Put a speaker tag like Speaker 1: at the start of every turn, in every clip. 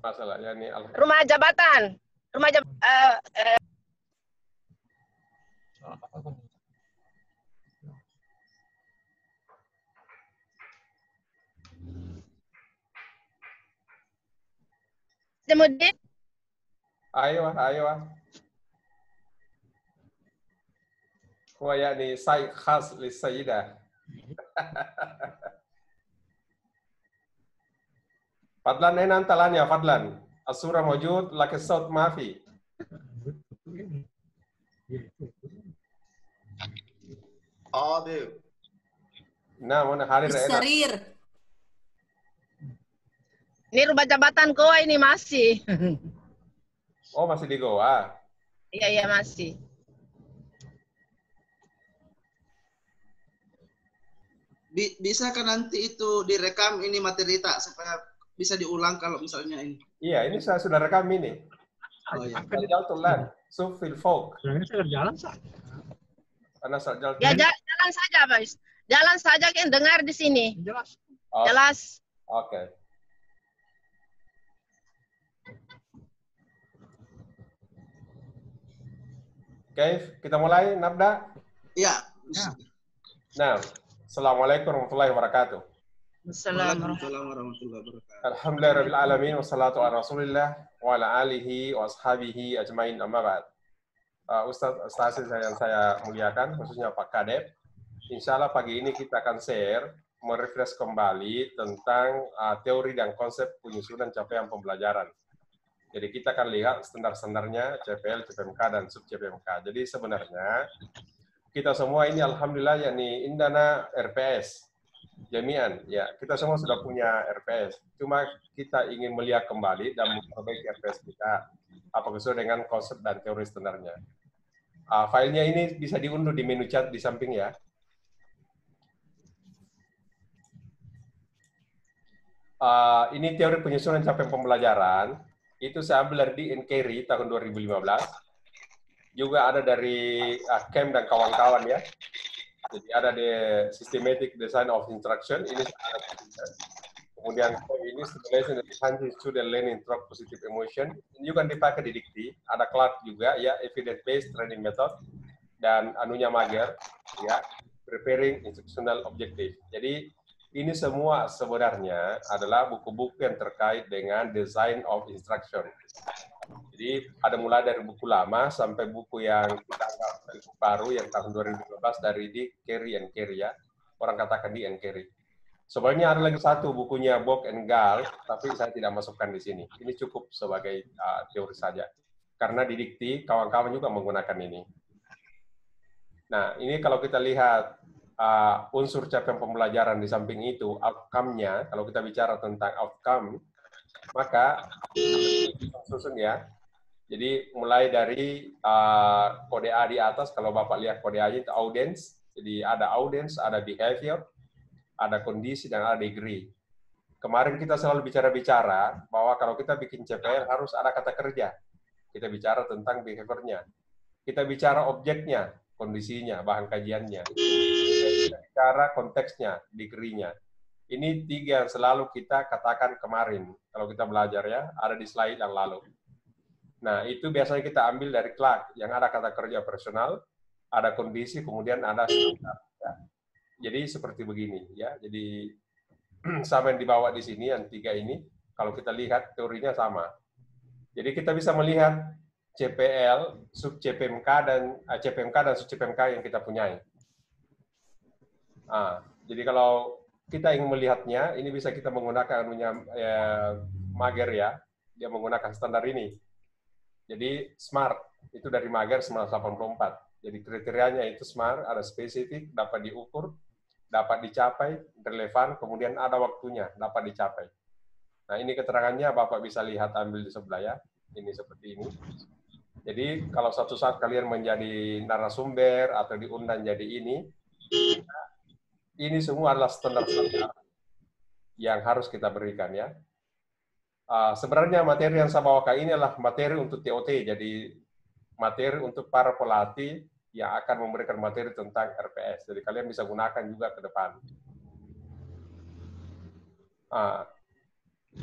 Speaker 1: masalahnya nih.
Speaker 2: Rumah jabatan. Rumah jabatan. Kemudian
Speaker 1: Ayo. هو يعني سايت خاص للسيدة. فضلا أين أنت الآن يا فضلا؟ الصورة موجود لكن الصوت ما في.
Speaker 3: حاضر.
Speaker 1: نعم أنا حاضر هنا.
Speaker 4: السرير.
Speaker 2: ini rumah jabatan Goa ini masih.
Speaker 1: Oh masih di Goa.
Speaker 2: Iya masih.
Speaker 3: Bisa kan nanti itu direkam ini materi tak supaya bisa diulang kalau misalnya ini.
Speaker 1: Iya, ini saya sudah rekam ini.
Speaker 3: Oh iya.
Speaker 1: Sajal tulan, sufil folk.
Speaker 5: Saya jalan saja.
Speaker 1: Karena sajal.
Speaker 2: Ya jalan saja, Mas. Jalan saja kan dengar di sini.
Speaker 5: Jelas.
Speaker 1: Oh,
Speaker 2: Jelas.
Speaker 1: Oke. Oke, kita mulai, Nabda?
Speaker 3: Iya.
Speaker 1: Nah, Assalamualaikum warahmatullahi wabarakatuh.
Speaker 3: Waalaikumsalam warahmatullahi wabarakatuh.
Speaker 1: Alhamdulillahirabbil alamin wassalatu ala Rasulillah wa ala alihi wa ashabihi ajmain amma ba'd. Ustaz yang saya muliakan, khususnya Pak Kadep. Insya Allah pagi ini kita akan share, merefresh kembali tentang teori dan konsep penyusunan capaian pembelajaran. Jadi kita akan lihat standar-standarnya CPL, CPMK, dan sub-CPMK. Jadi sebenarnya kita semua ini alhamdulillah yakni indana RPS. Jami'an, ya kita semua sudah punya RPS. Cuma kita ingin melihat kembali dan memperbaiki RPS kita. Apa sesuai dengan konsep dan teori standarnya. Filenya ini bisa diunduh di menu chat di samping ya. Ini teori penyusunan capaian pembelajaran. Itu saya ambil dari NCARI tahun 2015. Juga ada dari Kem dan kawan-kawan ya. Jadi ada di Systematic Design of Instruction. Ini kemudian ini Stimulation and Enhancing Student Learning Through Positive Emotion. Ini juga dipakai di Dikti. Ada Clark juga ya, Evidence Based Training Method dan anunya Mager ya, Preparing Instructional Objective. Jadi ini semua sebenarnya adalah buku-buku yang terkait dengan design of instruction. Jadi ada mulai dari buku lama sampai buku yang kita anggap buku baru yang tahun 2015 dari di Carey and Carey ya. Orang katakan di and Carey. Sebenarnya ada lagi satu bukunya Bock and Gall, tapi saya tidak masukkan di sini. Ini cukup sebagai teori saja. Karena di Dikti kawan-kawan juga menggunakan ini. Nah, ini kalau kita lihat unsur capaian pembelajaran di samping itu, outcome-nya, kalau kita bicara tentang outcome, maka susun ya. Jadi mulai dari kode A di atas, kalau Bapak lihat kode A itu audience, jadi ada audience, ada behavior, ada kondisi, dan ada degree. Kemarin kita selalu bicara-bicara bahwa kalau kita bikin CPL harus ada kata kerja. Kita bicara tentang behavior-nya. Kita bicara objeknya, kondisinya, bahan kajiannya. Kita bicara konteksnya, degree-nya. Ini tiga yang selalu kita katakan kemarin. Kalau kita belajar ya, ada di slide yang lalu. Nah, itu biasanya kita ambil dari Clark, yang ada kata kerja personal, ada kondisi, kemudian ada standar. Ya. Jadi seperti begini ya. Jadi sama yang dibawa di sini, yang tiga ini, kalau kita lihat teorinya sama. Jadi kita bisa melihat CPL, sub CPMK dan sub CPMK yang kita punyai. Jadi kalau kita ingin melihatnya, ini bisa kita menggunakan Mager ya, dia menggunakan standar ini. Jadi SMART itu dari Mager 1984. Jadi kriterianya itu SMART, ada spesifik, dapat diukur, dapat dicapai, relevan, kemudian ada waktunya, dapat dicapai. Nah ini keterangannya Bapak bisa lihat ambil di sebelah ya. Ini seperti ini. Jadi kalau suatu saat kalian menjadi narasumber atau diundang jadi ini semua adalah standar-standar yang harus kita berikan ya. Sebenarnya materi yang saya bawakan ini adalah materi untuk TOT, jadi materi untuk para pelatih yang akan memberikan materi tentang RPS. Jadi kalian bisa gunakan juga ke depan.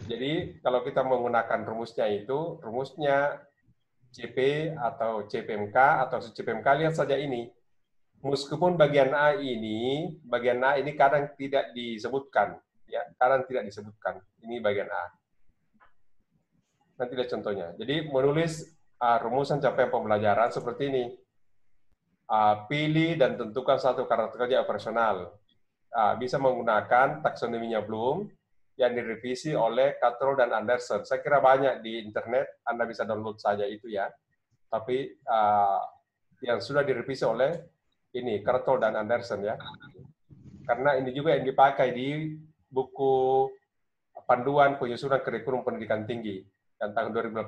Speaker 1: Jadi kalau kita menggunakan rumusnya itu, rumusnya CP atau CPMK atau CPMK, lihat saja ini. Meskipun bagian A ini kadang tidak disebutkan, ya, kadang tidak disebutkan. Ini bagian A. Nanti lihat contohnya. Jadi menulis rumusan capaian pembelajaran seperti ini. Pilih dan tentukan satu karakter kerja operasional. Bisa menggunakan taksonominya Bloom yang direvisi oleh Cattell dan Anderson. Saya kira banyak di internet, Anda bisa download saja itu ya. Tapi yang sudah direvisi oleh ini Cattell dan Anderson ya. Karena ini juga yang dipakai di buku panduan penyusunan kurikulum pendidikan tinggi yang tahun 2018.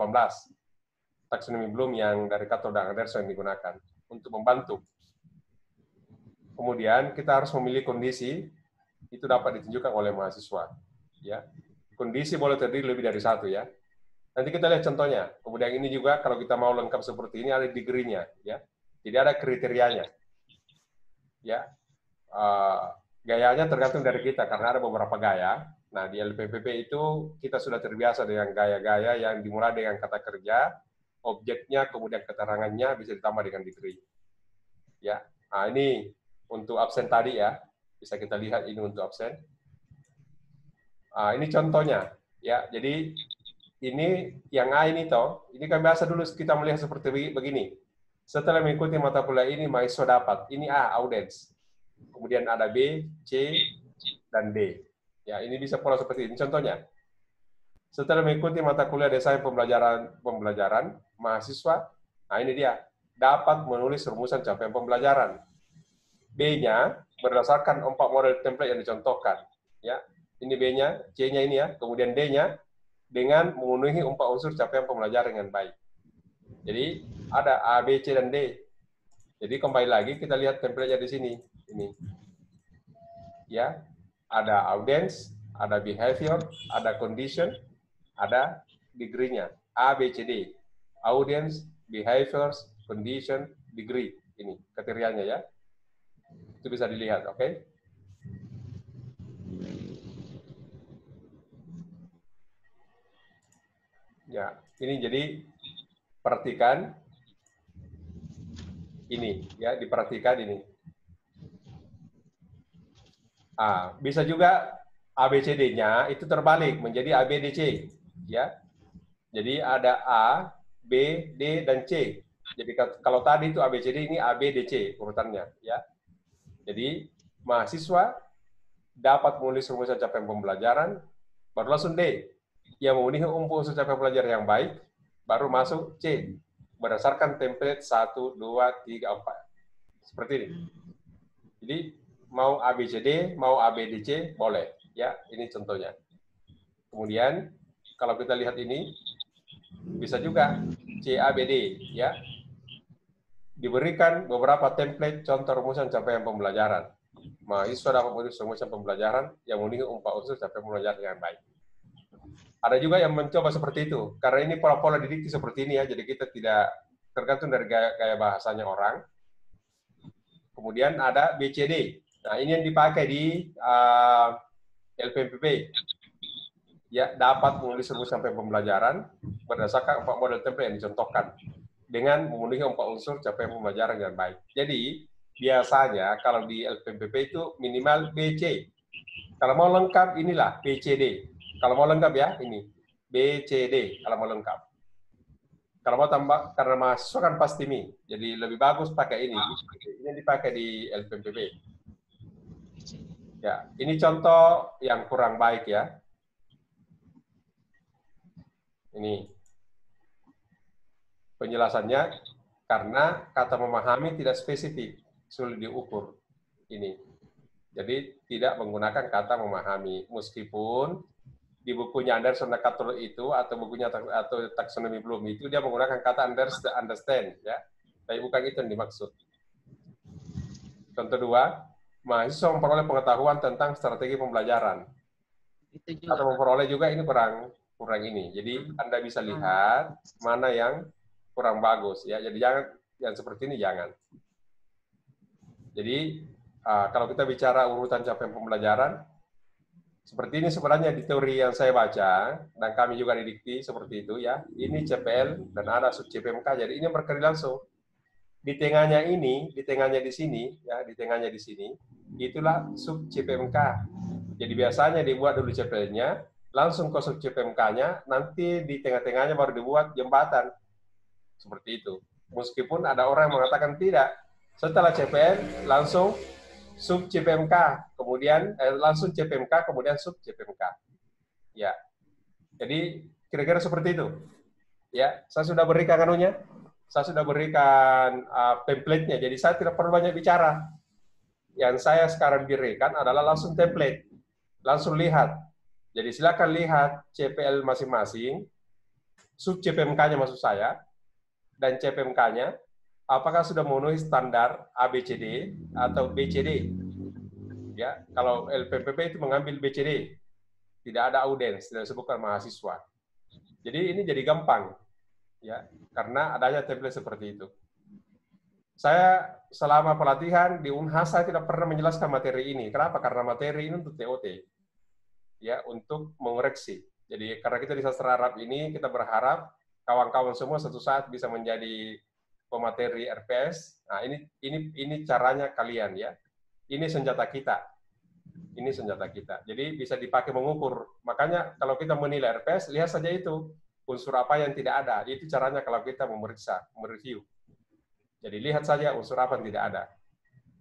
Speaker 1: Taksonomi Bloom yang dari Cattell dan Anderson yang digunakan untuk membantu. Kemudian kita harus memilih kondisi, itu dapat ditunjukkan oleh mahasiswa. Ya, kondisi boleh terdiri lebih dari satu ya. Nanti kita lihat contohnya. Kemudian ini juga kalau kita mau lengkap seperti ini ada degree-nya ya. Jadi ada kriterianya. Ya. Gayanya tergantung dari kita karena ada beberapa gaya. Nah, di LPPP itu kita sudah terbiasa dengan gaya-gaya yang dimulai dengan kata kerja, objeknya, kemudian keterangannya bisa ditambah dengan degree. Ya. Nah, ini untuk absen tadi ya. Bisa kita lihat ini untuk absen. Ini contohnya ya. Jadi ini yang A ini toh, ini kan biasa dulu kita melihat seperti begini. Setelah mengikuti mata kuliah ini mahasiswa dapat. Ini A, audience. Kemudian ada B, C, dan D. Ya, ini bisa pola seperti ini. Contohnya, setelah mengikuti mata kuliah desain pembelajaran mahasiswa, nah ini dia, dapat menulis rumusan capaian pembelajaran. B-nya berdasarkan 4 model template yang dicontohkan. Ya, ini B-nya, C-nya ini ya, kemudian D-nya dengan memenuhi 4 unsur capaian pembelajaran dengan baik. Jadi ada A, B, C, dan D. Jadi kembali lagi kita lihat template-nya di sini. Ini. Ya, ada audience, ada behavior, ada condition, ada degree-nya. A, B, C, D. Audience, behaviors, condition, degree. Ini kriterianya ya. Itu bisa dilihat, oke? Ya, ini jadi perhatikan ini ya, diperhatikan ini. Bisa juga ABCD-nya itu terbalik menjadi ABDC ya. Jadi ada A, B, D, dan C. Jadi kalau tadi itu ABCD, ini ABDC urutannya ya. Jadi mahasiswa dapat menulis rumusan capaian pembelajaran, baru langsung D. Yang memenuhi unsur capaian pembelajaran yang baik, baru masuk C. Berdasarkan template 1, 2, 3, 4. Seperti ini. Jadi mau ABCD, mau ABDC, boleh. Ya, ini contohnya. Kemudian, kalau kita lihat ini, bisa juga CABD, ya. Diberikan beberapa template contoh rumusan capaian pembelajaran. Mahasiswa dapat menulis rumusan pembelajaran yang memenuhi 4 unsur capaian pembelajaran dengan baik. Ada juga yang mencoba seperti itu, karena ini pola-pola didikti seperti ini ya, jadi kita tidak tergantung dari gaya bahasanya orang. Kemudian ada BCD. Nah, ini yang dipakai di LPPP. Ya, dapat menulis rumusan capaian pembelajaran berdasarkan 4 model template yang dicontohkan dengan memenuhi 4 unsur capaian pembelajaran dengan baik. Jadi, biasanya kalau di LPPP itu minimal BC. Kalau mau lengkap, inilah BCD. Kalau mau lengkap ya, ini. BCD, kalau mau lengkap. Kalau mau tambah, karena mahasiswa kan pasti ini. Jadi lebih bagus pakai ini. Ini dipakai di LPPP. Ya, ini contoh yang kurang baik ya. Ini. Penjelasannya, karena kata memahami tidak spesifik, sulit diukur. Ini. Jadi tidak menggunakan kata memahami. Meskipun di bukunya Anderson dan Cattell itu atau bukunya atau taksonomi Bloom itu dia menggunakan kata understand ya, tapi bukan itu yang dimaksud. Contoh 2, mahasiswa memperoleh pengetahuan tentang strategi pembelajaran. Atau memperoleh juga ini kurang ini. Jadi Anda bisa lihat mana yang kurang bagus ya. Jadi jangan yang seperti ini jangan. Jadi kalau kita bicara urutan capaian pembelajaran, Seperti ini sebenarnya di teori yang saya baca, dan kami juga di Dikti seperti itu ya. Ini CPL dan ada sub CPMK, jadi ini berkali langsung. Di tengahnya ini, di tengahnya di sini, ya, di tengahnya di sini, itulah sub CPMK. Jadi biasanya dibuat dulu CPL-nya, langsung ke sub CPMK-nya, nanti di tengah-tengahnya baru dibuat jembatan. Seperti itu. Meskipun ada orang yang mengatakan tidak. Setelah CPL, langsung sub CPMK, kemudian langsung CPMK, kemudian sub CPMK. Ya, jadi kira-kira seperti itu. Ya, saya sudah berikan anunya, saya sudah berikan template-nya. Jadi saya tidak perlu banyak bicara. Yang saya sekarang berikan adalah langsung template, langsung lihat. Jadi silakan lihat CPL masing-masing, sub CPMK-nya maksud saya, dan CPMK-nya apakah sudah memenuhi standar ABCD atau BCD. Ya, kalau LPPP itu mengambil BCD, tidak ada audiens, tidak disebutkan mahasiswa. Jadi ini jadi gampang, ya, karena adanya template seperti itu. Saya selama pelatihan di Unhas saya tidak pernah menjelaskan materi ini. Kenapa? Karena materi ini untuk TOT, ya, untuk mengoreksi. Jadi karena kita di sastra Arab ini kita berharap kawan-kawan semua suatu saat bisa menjadi pemateri RPS. Nah, ini caranya kalian ya. Ini senjata kita. Ini senjata kita. Jadi bisa dipakai mengukur. Makanya kalau kita menilai RPS, lihat saja itu unsur apa yang tidak ada. Itu caranya kalau kita memeriksa, mereview. Jadi lihat saja unsur apa yang tidak ada.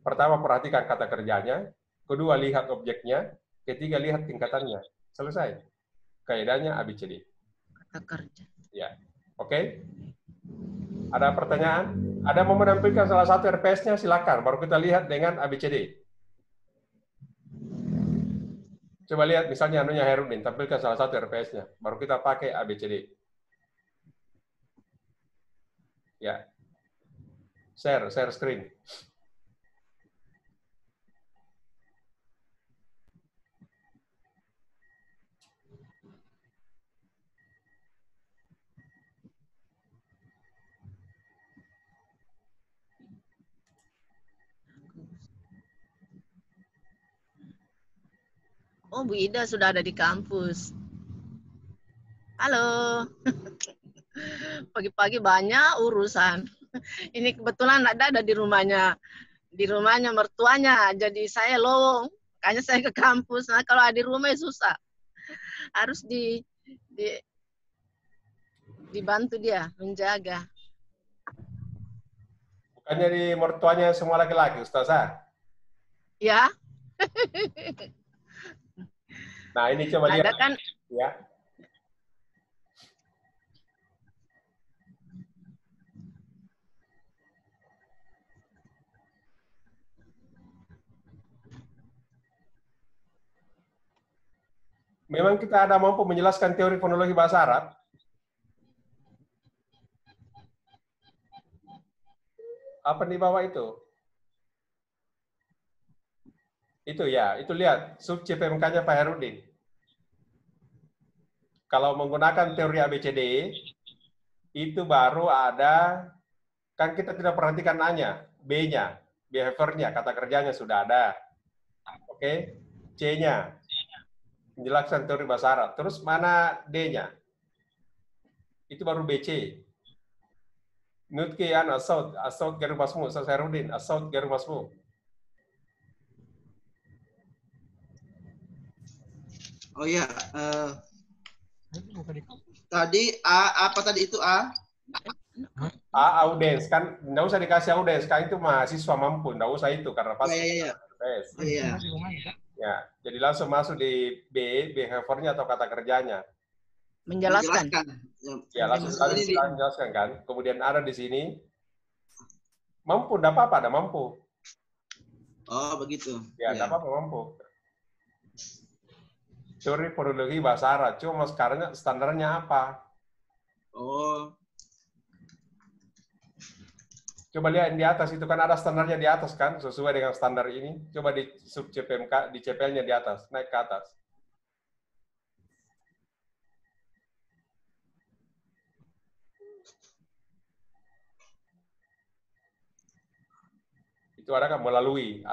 Speaker 1: Pertama, perhatikan kata kerjanya. Kedua, lihat objeknya. Ketiga, lihat tingkatannya. Selesai. Kaidahnya ABCD.
Speaker 2: Kata kerja.
Speaker 1: Ya. Oke? Ada pertanyaan? Ada mau menampilkan salah satu RPS-nya? Silakan. Baru kita lihat dengan ABCD. Coba lihat misalnya anunya Herudin, tampilkan salah satu RPS-nya. Baru kita pakai ABCD. Ya. Share screen.
Speaker 2: Oh, Bu Ida sudah ada di kampus. Halo. Pagi-pagi banyak urusan. Ini kebetulan ada di rumahnya mertuanya. Jadi saya lowong. Makanya saya ke kampus. Nah, kalau ada di rumah ya susah. Harus dibantu dia menjaga.
Speaker 1: Bukannya di mertuanya semua laki-laki, Ustazah?
Speaker 2: Ya.
Speaker 1: Nah, ini coba lihat.
Speaker 2: Ada kan?
Speaker 1: Ya. Memang kita ada mampu menjelaskan teori fonologi bahasa Arab? Apa di bawah itu? Itu ya, itu lihat. Sub CPMK-nya Pak Herudin. Kalau menggunakan teori ABCD, itu baru ada, kan kita tidak perhatikan A-nya, B-nya, behavior-nya, kata kerjanya sudah ada. Oke, C-nya, menjelaskan teori bahasa Arab. Terus mana D-nya? Itu baru BC. Nutki an assault garu masmu, Ustaz Herudin, assault garu masmu.
Speaker 3: Oh ya, tadi A apa tadi itu A?
Speaker 1: Audiens kan nggak usah dikasih audiens, kan itu mahasiswa mampu, nggak usah itu karena pasti.
Speaker 3: Oh, iya.
Speaker 1: Ya, jadi langsung masuk di B, behavior-nya atau kata kerjanya.
Speaker 2: Menjelaskan.
Speaker 1: Ya, langsung kali jelaskan kan. Kemudian ada di sini mampu, enggak apa-apa, ada mampu.
Speaker 3: Oh, begitu.
Speaker 1: Ya, enggak apa-apa, mampu. Teori fonologi bahasa Arab, cuma sekarang standarnya apa?
Speaker 3: Oh.
Speaker 1: Coba lihat di atas, itu kan ada standarnya di atas kan, sesuai dengan standar ini. Coba di sub CPMK, di CPL-nya di atas, naik ke atas. Itu ada kan melalui,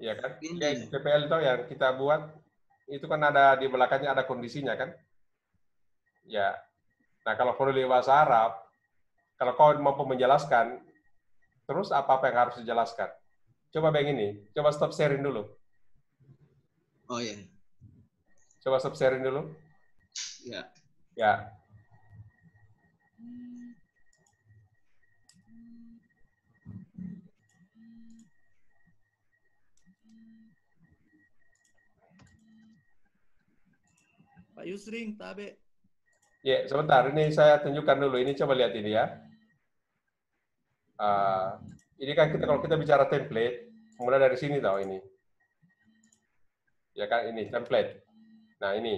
Speaker 1: Ya kan?
Speaker 3: Ini.
Speaker 1: Ya, PPL itu yang kita buat itu kan ada di belakangnya ada kondisinya kan? Ya. Nah, kalau perlu di bahasa Arab, kalau kau mampu menjelaskan, terus apa-apa yang harus dijelaskan? Coba begini, coba stop sharing dulu.
Speaker 3: Oh ya.
Speaker 1: Coba stop sharing dulu.
Speaker 3: Ya.
Speaker 1: Ya.
Speaker 3: Pak Yusring, Tabe.
Speaker 1: Ya, sebentar. Ini saya tunjukkan dulu. Ini coba lihat ini ya. Ini kan kita kalau kita bicara template, mulai dari sini tahu ini. Ya kan, ini template. Nah, ini.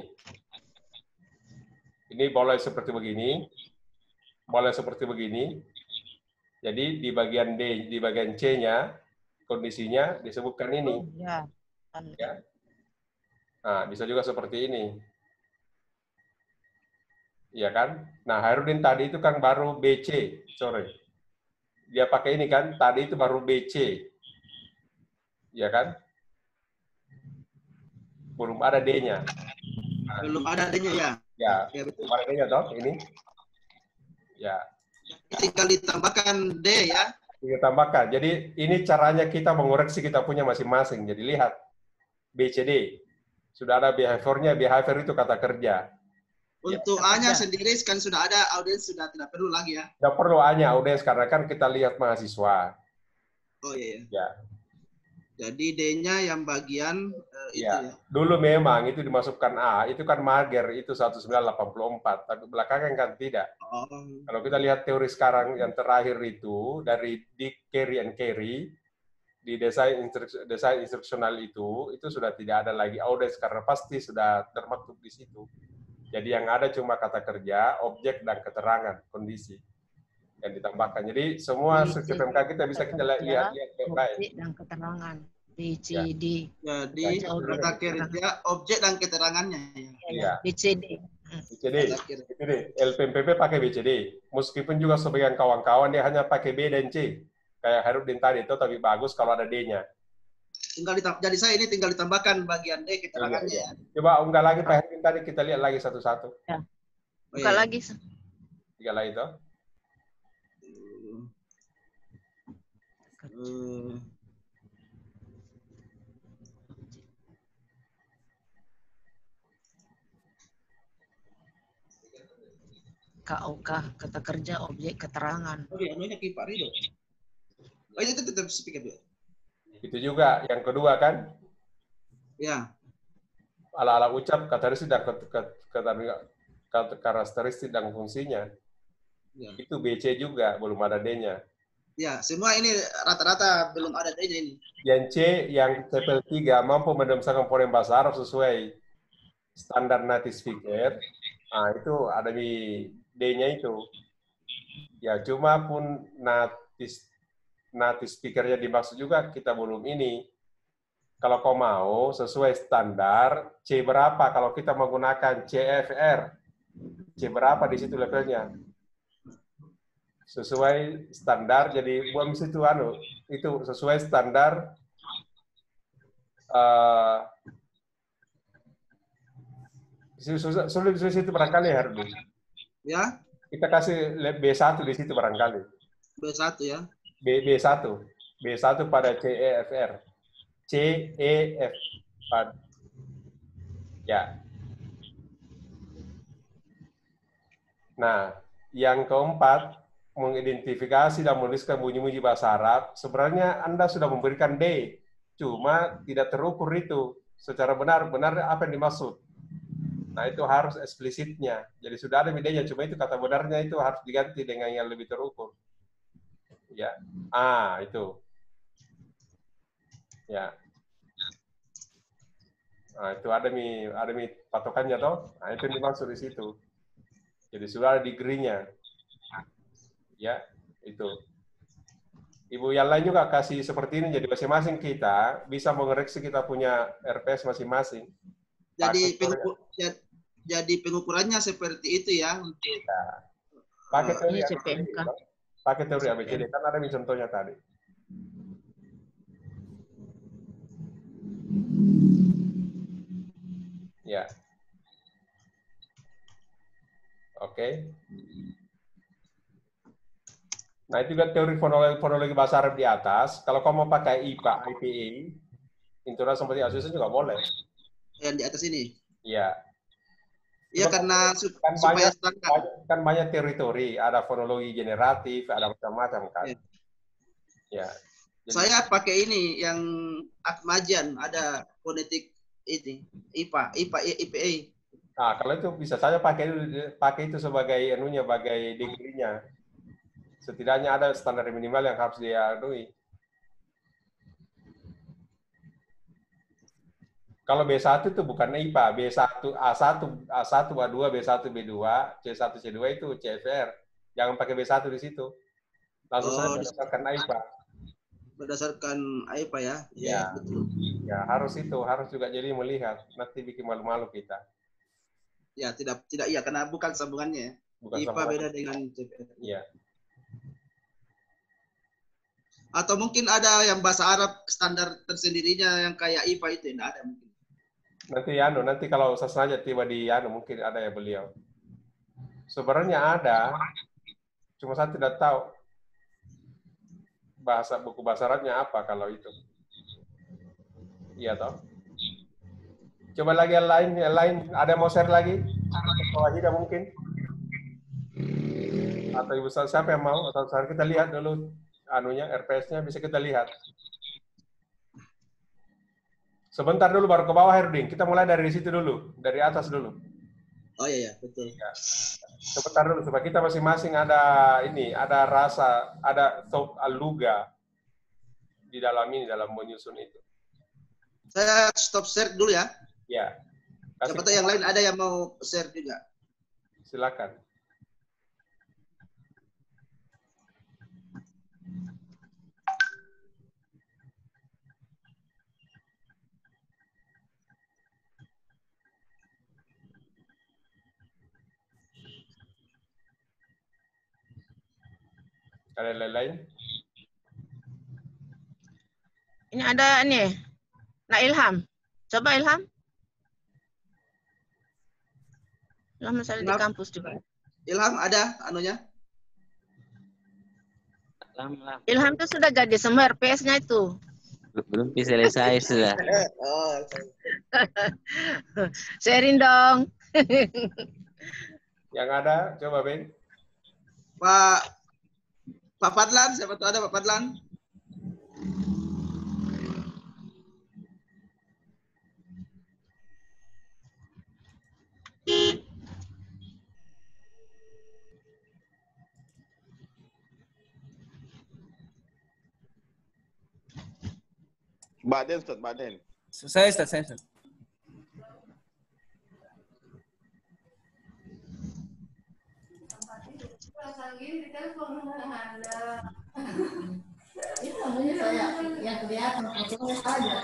Speaker 1: Ini boleh seperti begini. Boleh seperti begini. Jadi di bagian D, di bagian C-nya, kondisinya disebutkan ini.
Speaker 2: Ya.
Speaker 1: Ya. Nah, bisa juga seperti ini. Iya kan? Nah, Hairudin tadi itu kan baru BC, sorry. Dia pakai ini kan, tadi itu baru BC. Iya kan? Belum ada D-nya. Nah,
Speaker 3: Belum ada adanya ya.
Speaker 1: ya,
Speaker 3: Ya, betul.
Speaker 1: belum ada D-nya toh, ini. Ya,
Speaker 3: Tinggal ditambahkan D ya.
Speaker 1: kita tambahkan. Jadi ini caranya kita mengoreksi kita punya masing-masing. Jadi lihat, BCD. Sudah ada behavior-nya, behavior itu kata kerja.
Speaker 3: Untuk A-nya sendiri kan sudah ada, audiens sudah tidak perlu lagi ya.
Speaker 1: Tidak perlu hanya audiens karena kan kita lihat mahasiswa.
Speaker 3: Oh iya.
Speaker 1: Ya.
Speaker 3: Jadi D-nya yang bagian itu
Speaker 1: Ya.
Speaker 3: ya.
Speaker 1: Dulu memang itu dimasukkan A, itu kan mager, itu 1984. Tapi belakangan kan tidak.
Speaker 3: Oh.
Speaker 1: Kalau kita lihat teori sekarang yang terakhir itu, dari Dick, Carey, and Carey, di desain instruksional itu sudah tidak ada lagi audiens karena pasti sudah termaktub di situ. Jadi yang ada cuma kata kerja, objek, dan keterangan, kondisi yang ditambahkan. Jadi semua CPMK kita bisa kita lihat baik.
Speaker 2: Objek dan keterangan. BCD.
Speaker 3: Jadi kata kerja, objek dan keterangannya.
Speaker 1: Iya.
Speaker 2: BCD.
Speaker 1: BCD. LPMPP pakai BCD. Meskipun juga sebagian kawan-kawan dia hanya pakai B dan C. Kayak Hairudin tadi itu, tapi bagus kalau ada D-nya.
Speaker 3: Jadi saya ini tinggal ditambahkan bagian D keterangannya ya.
Speaker 1: Coba unggah lagi Pak Hairudin tadi, kita lihat lagi satu-satu.
Speaker 2: Ya. Buka lagi.
Speaker 1: Tiga lagi toh.
Speaker 2: KOK, kata kerja, objek, keterangan.
Speaker 3: Oke, namanya Ki Pak Rido. Oh, itu tetap speaker dulu.
Speaker 1: Itu juga yang kedua kan,
Speaker 3: Ya.
Speaker 1: ala-ala ucap, karakteristik dan karakteristik dan fungsinya.
Speaker 3: Ya.
Speaker 1: Itu BC juga, belum ada D-nya.
Speaker 3: Ya, semua ini rata-rata belum ada D-nya ini.
Speaker 1: Yang C, yang TPL 3 mampu mendemostrasikan poin bahasa Arab sesuai standar native speaker. Nah, itu ada di D-nya itu. Ya, cuma pun native speaker-nya dimaksud juga kita belum ini. Kalau kau mau sesuai standar, C berapa kalau kita menggunakan CFR? C berapa di situ levelnya? Sesuai standar, jadi buat situ itu sesuai standar sulit di situ barangkali Hairudin.
Speaker 3: Ya.
Speaker 1: Kita kasih B1 di situ barangkali.
Speaker 3: B1 ya.
Speaker 1: B1. B1 pada CEFR. CEF. Ya. Nah, yang keempat, mengidentifikasi dan menuliskan bunyi-bunyi bahasa Arab. Sebenarnya Anda sudah memberikan D, cuma tidak terukur itu secara benar apa yang dimaksud. Nah, itu harus eksplisitnya. Jadi sudah ada D-nya, cuma itu kata benarnya itu harus diganti dengan yang lebih terukur. Ya. Itu. Ya. Nah, itu ada patokannya toh. Nah, itu yang dimaksud di situ. Jadi sudah ada degree-nya. Ya, itu. Ibu yang lain juga kasih seperti ini, jadi masing-masing kita bisa mengoreksi kita punya RPS masing-masing.
Speaker 3: Jadi pengukurannya seperti itu ya.
Speaker 1: Pakai teori
Speaker 2: CPMK.
Speaker 1: Pakai teori ABCD, kan ada contohnya tadi. Ya. Oke. Nah, itu juga teori fonologi bahasa Arab di atas. Kalau kamu mau pakai IPA, IPA, International Fonetic Association juga boleh.
Speaker 3: Yang di atas ini.
Speaker 1: Iya.
Speaker 3: Iya, karena
Speaker 1: Kan
Speaker 3: supaya standar.
Speaker 1: banyak teritori, ada fonologi generatif, ada macam-macam kan.
Speaker 3: Ya.
Speaker 1: Ya. Jadi,
Speaker 3: Saya pakai ini yang Atmajan, ada fonetik ini, IPA, IPA.
Speaker 1: nah, kalau itu bisa saja pakai itu sebagai anunya, sebagai degree-nya. Setidaknya ada standar minimal yang harus diadui. Kalau B1 itu bukan IPA, B1, A1, A1, A2, B1, B2, C1, C2 itu CFR. Jangan pakai B1 di situ. Langsung saja berdasarkan IPA.
Speaker 3: Berdasarkan IPA ya?
Speaker 1: Ya,
Speaker 3: betul.
Speaker 1: Ya, harus juga jadi melihat. Nanti bikin malu-malu kita.
Speaker 3: Ya, tidak iya karena bukan sambungannya.
Speaker 1: Bukan
Speaker 3: IPA
Speaker 1: sambungan.
Speaker 3: beda dengan CFR.
Speaker 1: Iya.
Speaker 3: Atau mungkin ada yang bahasa Arab standar tersendirinya yang kayak IPA itu, tidak ada mungkin.
Speaker 1: Nanti kalau sesaja tiba di mungkin ada ya beliau. Sebenarnya ada, cuma saya tidak tahu buku bahasa Arabnya apa kalau itu. Iya toh. Coba lagi yang lain, ada yang mau share lagi? Wahida mungkin? Atau Ibu siapa yang mau? Atau kita lihat dulu RPS-nya bisa kita lihat. Sebentar dulu baru ke bawah, Herding. Kita mulai dari situ dulu, dari atas dulu.
Speaker 3: Oh iya, betul.
Speaker 1: Ya. Sebentar dulu, supaya kita masing-masing ada rasa, ada thought aluga di dalam menyusun itu.
Speaker 3: Saya stop share dulu ya.
Speaker 1: Ya.
Speaker 3: Siapa tahu yang lain ada yang mau share juga.
Speaker 1: Silakan. Ada lain?
Speaker 2: Ini ada nih. Nah, Ilham. Coba Ilham. Ilham misalnya di kampus juga.
Speaker 3: Ilham ada anunya?
Speaker 2: Ilham itu sudah jadi semua RPS-nya itu.
Speaker 4: Belum selesai sudah.
Speaker 3: Oh.
Speaker 2: Sharing dong.
Speaker 1: Yang ada, coba Ben.
Speaker 3: Pak Fadlan, siapa tahu ada Pak Fadlan?
Speaker 5: Baden, Ustaz, Baden.
Speaker 6: Saya, Ustaz.
Speaker 7: Itu namanya saya yang kelihatan fotonya saja.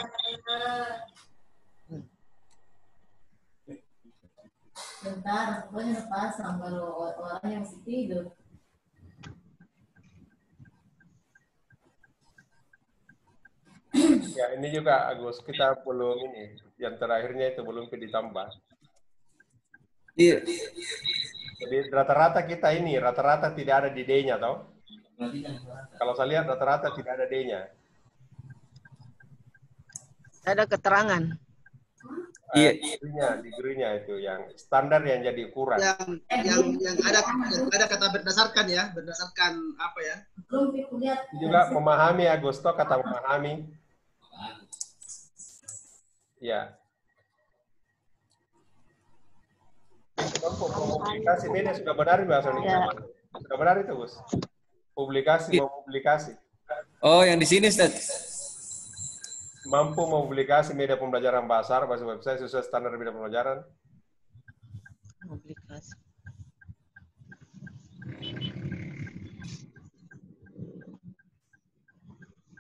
Speaker 7: Bentar, pokoknya pasang kalau orangnya masih tidur.
Speaker 1: Ya, ini juga Agus, kita belum ini, yang terakhirnya itu belum ditambah.
Speaker 6: Iya.
Speaker 1: Jadi rata-rata kita ini, rata-rata tidak ada di D-nya, toh? Kalau saya lihat rata-rata tidak ada D-nya.
Speaker 2: Ada keterangan.
Speaker 1: Iya. Degree-nya itu yang standar yang jadi ukuran.
Speaker 3: Yang ada kata berdasarkan ya, berdasarkan apa ya?
Speaker 1: Juga memahami Agusto, kata memahami. Ya. Publikasi media sudah benar bahasanya. Sudah benar itu, Gus. Publikasi, mempublikasi.
Speaker 6: Oh, yang di sini, Ustaz.
Speaker 1: Mampu mempublikasi media pembelajaran bahasa Arab, bahasa website sesuai standar media pembelajaran.
Speaker 2: Publikasi.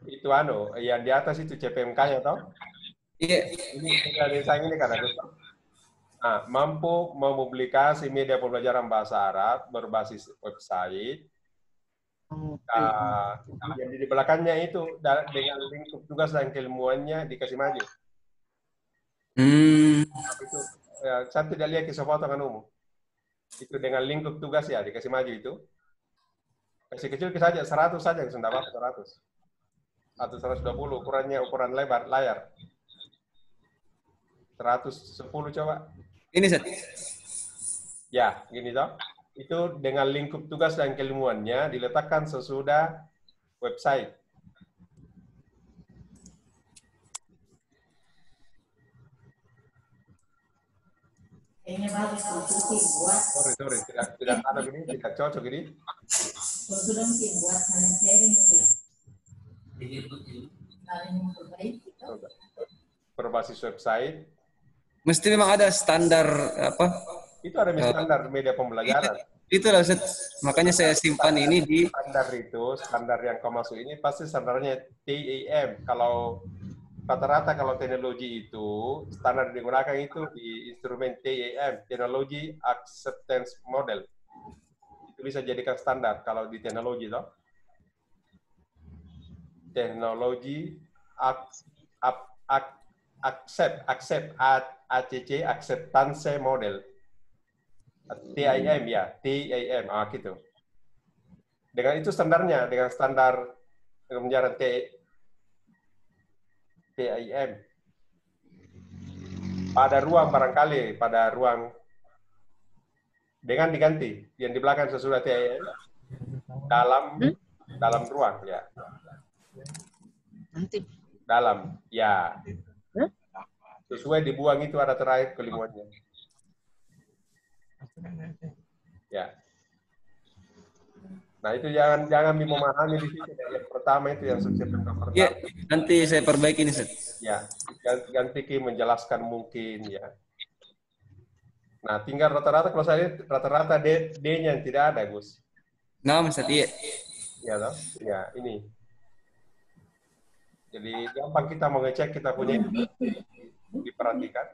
Speaker 1: Itu yang di atas itu CPMK-nya, toh?
Speaker 6: Iya.
Speaker 1: Ini kan Agus. Nah, mampu mempublikasi media pembelajaran bahasa Arab berbasis website. Yang di belakangnya itu dengan lingkup tugas dan keilmuannya dikasih maju. saya tidak lihat kisah foto kan umum. Itu dengan lingkup tugas ya, dikasih maju itu. Kasih kecil saja, 100 saja yang sudah dapat 100. Atau 120, ukuran lebar layar. 110 coba.
Speaker 6: Ini Ustaz.
Speaker 1: Ya, gini toh. Itu dengan lingkup tugas dan keilmuannya diletakkan sesudah website.
Speaker 7: Kayaknya bagus kalau Sudah buat.
Speaker 1: Sorry, tidak ada gini, tidak cocok ini.
Speaker 7: Kalau sudah mungkin buat kalian sharing sih. Kalian yang perbaiki.
Speaker 1: Berbasis website.
Speaker 6: Mesti memang ada standar apa?
Speaker 1: Itu ada standar media pembelajaran.
Speaker 6: Itulah Ustaz. Makanya saya simpan ini di
Speaker 1: Standar yang kau masuk ini pasti standarnya TAM. Kalau rata-rata kalau teknologi itu standar digunakan itu di instrumen TAM, Technology Acceptance Model. Itu bisa jadikan standar kalau di teknologi toh. Teknologi acceptance model. TAM ya, TAM, gitu. Dengan itu standarnya, dengan standar pembelajaran TAM. Pada ruang barangkali, pada ruang dengan diganti yang di belakang sesudah TAM dalam ruang ya.
Speaker 2: Nanti.
Speaker 1: Dalam ya. Sesuai dibuang itu ada terakhir kelimuannya. Ya. Nah itu jangan memahami di sini. Yang pertama itu yang sukses pertama.
Speaker 6: Ya, nanti saya perbaiki nih Ustaz.
Speaker 1: Ya, ganti menjelaskan mungkin ya. Nah tinggal rata-rata kalau saya lihat rata-rata D-nya yang tidak ada Gus.
Speaker 6: Nah Ustaz, iya.
Speaker 1: Ya toh? Ya ini. Jadi gampang kita mengecek kita punya diperhatikan.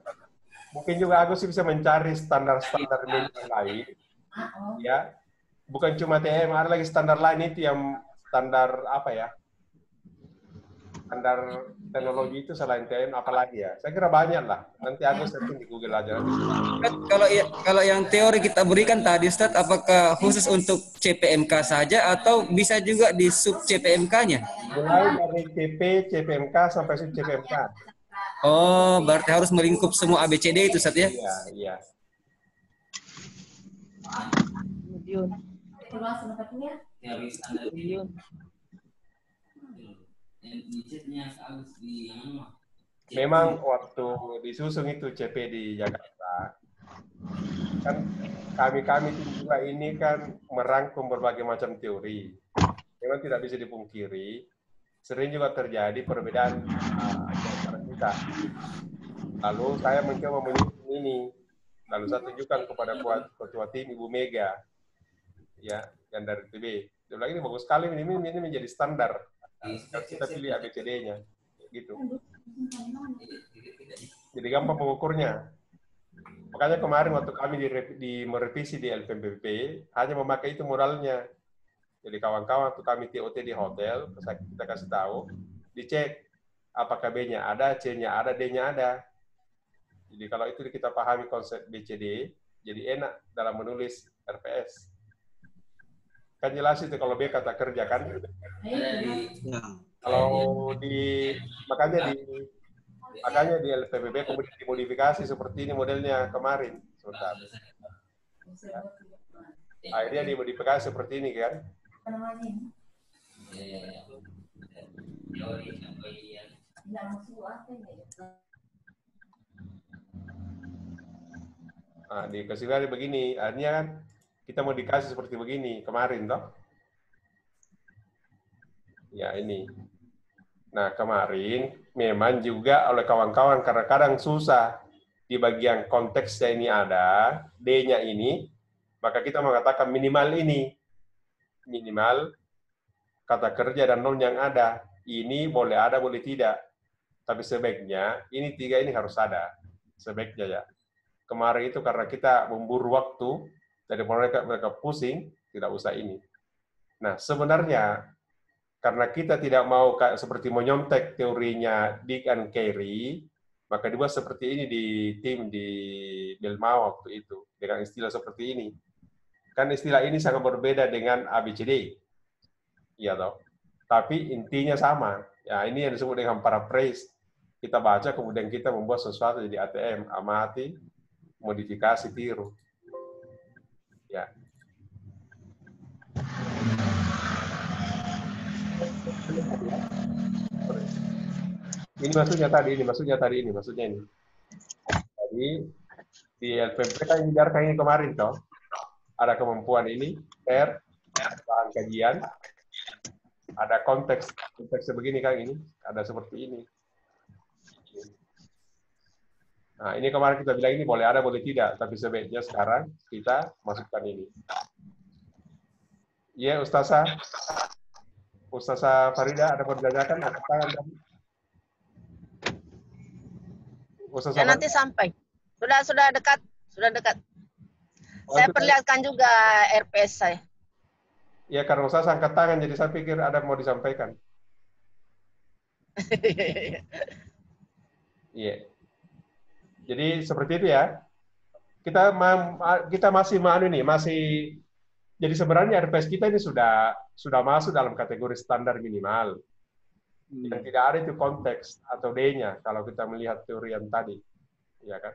Speaker 1: Mungkin juga Agus bisa mencari standar-standar media lain. Ya, bukan cuma TM, ada lagi standar lain itu yang standar apa ya? Standar teknologi itu selain TM apalagi ya? Saya kira banyak lah. Nanti Agus searching di Google aja.
Speaker 6: Kalau yang teori kita berikan tadi Ustaz, apakah khusus untuk CPMK saja atau bisa juga di sub CPMK-nya?
Speaker 1: Mulai dari CPMK sampai sub CPMK.
Speaker 6: Oh, berarti harus melingkup semua ABCD itu Ustaz ya?
Speaker 1: Iya. Memang waktu disusun itu CP di Jakarta, kan kami juga ini kan merangkum berbagai macam teori. Memang tidak bisa dipungkiri, sering juga terjadi perbedaan antara kita. Lalu saya mencoba menyusun ini, lalu saya tunjukkan kepada ketua tim Ibu Mega, ya, yang dari TB. Dia bilang ini bagus sekali, ini menjadi standar. Kita pilih ABCD-nya, gitu. Jadi gampang mengukurnya. Makanya kemarin waktu kami merevisi di LPMPP, hanya memakai itu modalnya. Jadi kawan-kawan waktu kami TOT di hotel, kita kasih tahu, dicek apakah B-nya ada, C-nya ada, D-nya ada. Jadi kalau itu kita pahami konsep BCD, jadi enak dalam menulis RPS. Kan jelas itu kalau B kata kerja kan. Kalau makanya di LPPB kemudian dimodifikasi seperti ini modelnya kemarin. Sebentar. Ya. Akhirnya dimodifikasi seperti ini kan. Nah, dikasih lagi begini, akhirnya kan kita mau dikasih seperti begini kemarin toh. Ya ini. Nah kemarin memang juga oleh kawan-kawan karena kadang susah di bagian konteksnya ini ada D-nya ini, maka kita mengatakan minimal ini, minimal kata kerja dan non yang ada. Ini boleh ada, boleh tidak. Tapi sebaiknya ini 3 ini harus ada. Sebaiknya ya. Kemarin itu karena kita memburu waktu, dari mereka pusing, tidak usah ini. Nah, sebenarnya karena kita tidak mau seperti menyontek teorinya Dick and Carey, Maka dibuat seperti ini di tim di Belmau waktu itu, dengan istilah seperti ini. Kan istilah ini sangat berbeda dengan ABCD. Iya toh. Tapi intinya sama. Ya, ini yang disebut dengan paraphrase. Kita baca, kemudian kita membuat sesuatu jadi ATM, amati, modifikasi, tiru. Ya. Ini maksudnya ini. Jadi di LPMP kan diajarkan ini kemarin toh. Ada kemampuan ini, bahan kajian, ada konteks sebegini kan ini, ada seperti ini. Nah, ini kemarin kita bilang ini boleh ada, boleh tidak, tapi sebaiknya sekarang kita masukkan ini. Iya, Ustazah Farida, ada mau ditanyakan? Ada tangan tadi?
Speaker 2: Ya, nanti sampai. Sudah dekat. Saya perlihatkan juga RPS saya.
Speaker 1: Ya, karena Ustazah angkat tangan, jadi saya pikir ada mau disampaikan. Iya. Jadi seperti itu ya. Kita masih jadi sebenarnya RPS kita ini sudah masuk dalam kategori standar minimal. Dan tidak ada itu konteks atau D-nya kalau kita melihat teori yang tadi. Ya kan?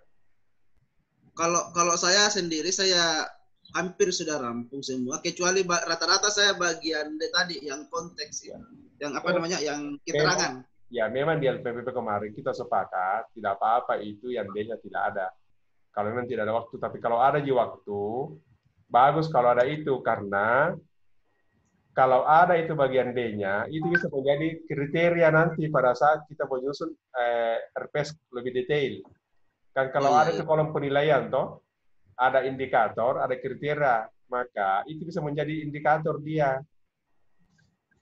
Speaker 3: Kalau saya sendiri, saya hampir sudah rampung semua, kecuali rata-rata saya bagian D tadi, yang konteks, yang apa namanya, yang keterangan.
Speaker 1: Memang di LPPP kemarin kita sepakat, tidak apa-apa itu yang D-nya tidak ada. Kalau memang tidak ada waktu, tapi kalau ada di waktu, bagus kalau ada itu, karena kalau ada itu bagian D-nya, itu bisa menjadi kriteria nanti pada saat kita menyusun RPS lebih detail. Kan kalau ada itu kolom penilaian, toh, ada indikator, ada kriteria, maka itu bisa menjadi indikator dia.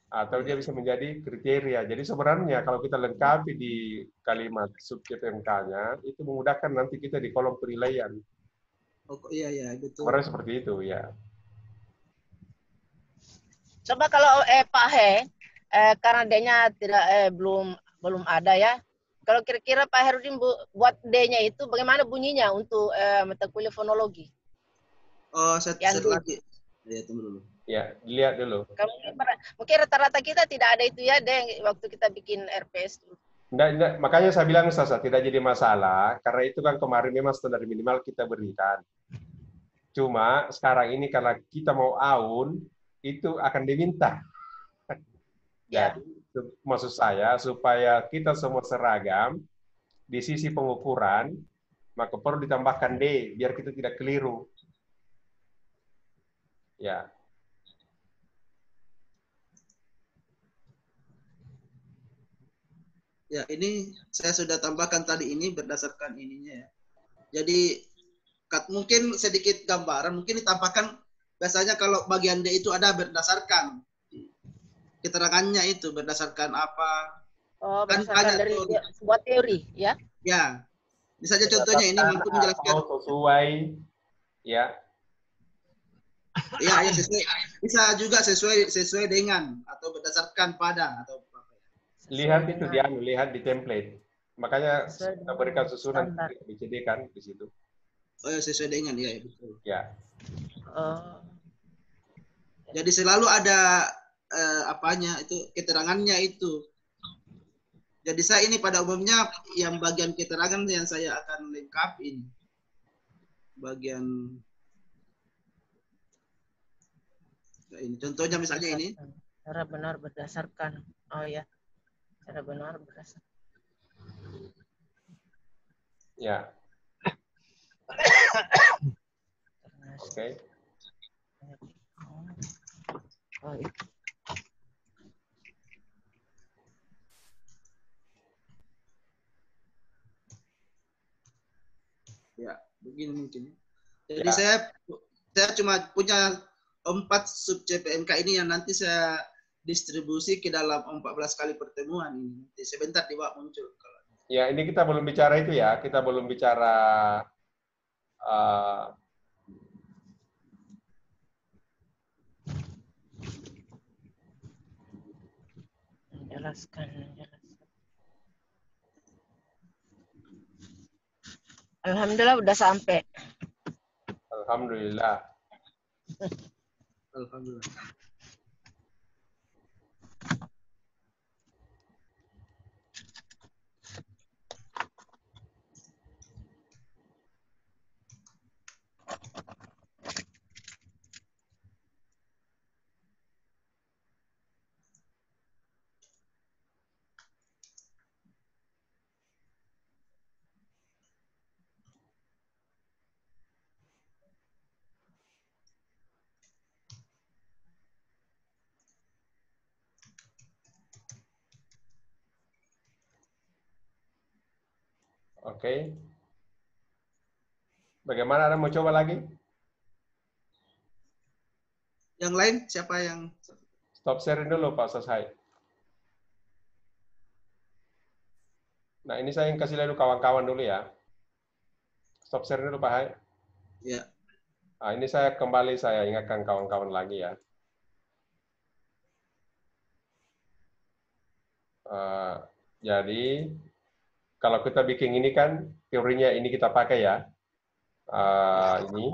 Speaker 1: Atau dia bisa menjadi kriteria. Jadi sebenarnya kalau kita lengkapi di kalimat subjek MK-nya, itu memudahkan nanti kita di kolom penilaian.
Speaker 3: Oh, iya, betul.
Speaker 1: Sebenarnya seperti itu, ya.
Speaker 2: Coba kalau Pak He, karena D-nya belum ada ya. Kalau kira-kira Pak Herudin buat D-nya itu bagaimana bunyinya untuk mata kuliah fonologi?
Speaker 3: Oh, saya lagi. Ya, tunggu dulu.
Speaker 1: Ya, dilihat dulu.
Speaker 2: Mungkin rata-rata kita tidak ada itu ya, D, waktu kita bikin RPS dulu.
Speaker 1: Enggak, makanya saya bilang Sasa, tidak jadi masalah, karena itu kan kemarin memang standar minimal kita berikan. Cuma sekarang ini karena kita mau AUN, itu akan diminta. Jadi, maksud saya, supaya kita semua seragam, di sisi pengukuran, maka perlu ditambahkan D, biar kita tidak keliru. Ya.
Speaker 3: Ya, ini saya sudah tambahkan tadi ini berdasarkan ininya ya. Jadi, mungkin sedikit gambaran, mungkin ditambahkan, biasanya kalau bagian D itu ada berdasarkan keterangannya itu berdasarkan apa?
Speaker 2: Oh, berdasarkan dari sebuah teori, ya?
Speaker 3: Ya, misalnya contohnya ini untuk menjelaskan
Speaker 1: sesuai, ya.
Speaker 3: Ya, sesuai. Bisa juga sesuai dengan atau berdasarkan pada atau apa?
Speaker 1: Lihat itu lihat di template. Makanya kita berikan susunan BCD kan di situ.
Speaker 3: Oh ya, sesuai dengan ya, betul.
Speaker 1: Ya.
Speaker 3: Jadi selalu ada apanya itu keterangannya itu. Jadi saya ini pada umumnya yang bagian keterangan yang saya akan lengkapi ini. Bagian ini contohnya misalnya ini.
Speaker 2: Cara benar berdasarkan. Oh ya. Cara benar berdasarkan.
Speaker 1: Ya. Oke.
Speaker 2: Oh, itu.
Speaker 3: Ya, begini mungkin. Jadi saya cuma punya 4 sub CPMK ini yang nanti saya distribusi ke dalam 14 kali pertemuan ini. Nanti sebentar di bawah muncul.
Speaker 1: Ya, ini kita belum bicara itu ya. Kita belum bicara
Speaker 2: menjelaskan. Alhamdulillah udah sampai.
Speaker 1: Alhamdulillah.
Speaker 3: Alhamdulillah.
Speaker 1: Oke. Bagaimana, Anda mau coba lagi?
Speaker 3: Yang lain siapa yang
Speaker 1: Stop sharing dulu, Pak Sasai. Nah, ini saya yang kasih lihat kawan-kawan dulu ya. Stop sharing dulu, Pak Hai.
Speaker 3: ya?
Speaker 1: Nah, ini saya kembali saya ingatkan kawan-kawan lagi ya. Jadi, kalau kita bikin ini kan, teorinya ini kita pakai ya. Ini.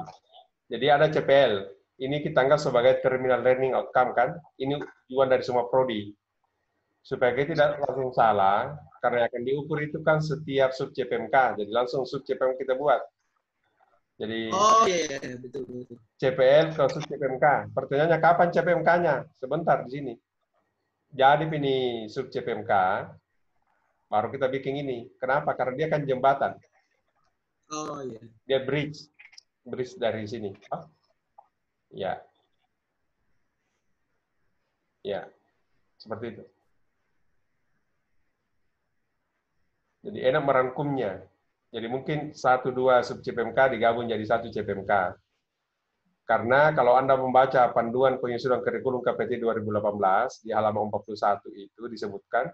Speaker 1: Jadi ada CPL. Ini kita anggap sebagai terminal learning outcome kan. Ini tujuan dari semua prodi. Supaya kita tidak langsung salah, karena yang akan diukur itu kan setiap sub CPMK. Jadi langsung sub CPMK kita buat. Jadi
Speaker 3: Oh iya, betul.
Speaker 1: CPL ke sub CPMK. Pertanyaannya kapan CPMK-nya? Sebentar di sini. Jadi ini sub CPMK, baru kita bikin ini. Kenapa? Karena dia kan jembatan.
Speaker 3: Oh iya.
Speaker 1: Dia bridge dari sini. Oh. Ya. Ya. Seperti itu. Jadi enak merangkumnya. Jadi mungkin 1-2 sub CPMK digabung jadi 1 CPMK. Karena kalau Anda membaca panduan penyusunan kurikulum KPT 2018 di halaman 41 itu disebutkan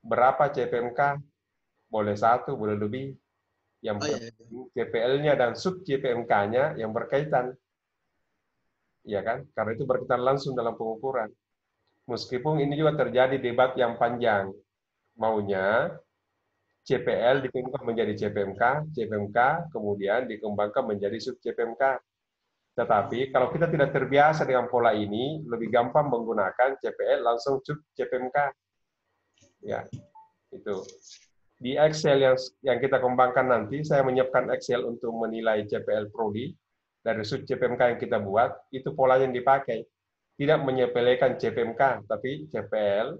Speaker 1: berapa CPMK, boleh 1, boleh lebih. Yang CPL-nya dan sub CPMK-nya yang berkaitan. Ya kan? Karena itu berkaitan langsung dalam pengukuran. Meskipun ini juga terjadi debat yang panjang. Maunya CPL dikembangkan menjadi CPMK, kemudian dikembangkan menjadi sub CPMK. Tetapi kalau kita tidak terbiasa dengan pola ini, lebih gampang menggunakan CPL langsung sub CPMK. Ya, itu. Di Excel yang kita kembangkan nanti, saya menyiapkan Excel untuk menilai CPL Prodi dari sub CPMK yang kita buat, itu pola yang dipakai. Tidak menyepelekan CPMK, tapi CPL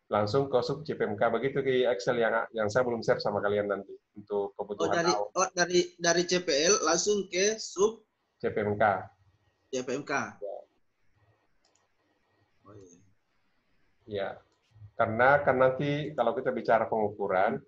Speaker 1: langsung ke sub CPMK. Begitu di Excel yang saya belum share sama kalian nanti untuk kebutuhan
Speaker 3: dari CPL langsung ke sub
Speaker 1: CPMK.
Speaker 3: CPMK.
Speaker 1: Ya. Karena kan nanti kalau kita bicara pengukuran,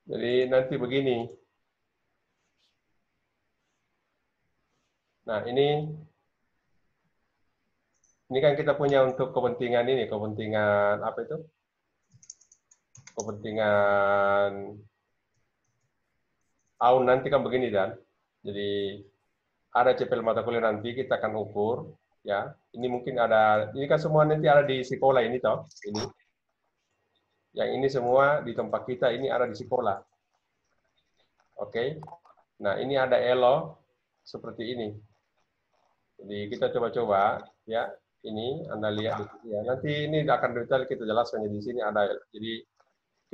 Speaker 1: jadi nanti begini. Nah, ini kan kita punya untuk kepentingan ini, kepentingan apa itu? Kepentingan AUN nanti kan begini dan. Jadi ada CPL mata kuliah nanti kita akan ukur ya. Ini mungkin ada, ini kan semua nanti ada di sekolah ini toh, ini. Yang ini semua di tempat kita ini ada di sekolah. Oke. Nah, ini ada ELO seperti ini. Jadi kita coba-coba ya. Ini Anda lihat di sini ya. Nanti ini akan detail kita jelaskan di sini ada. Jadi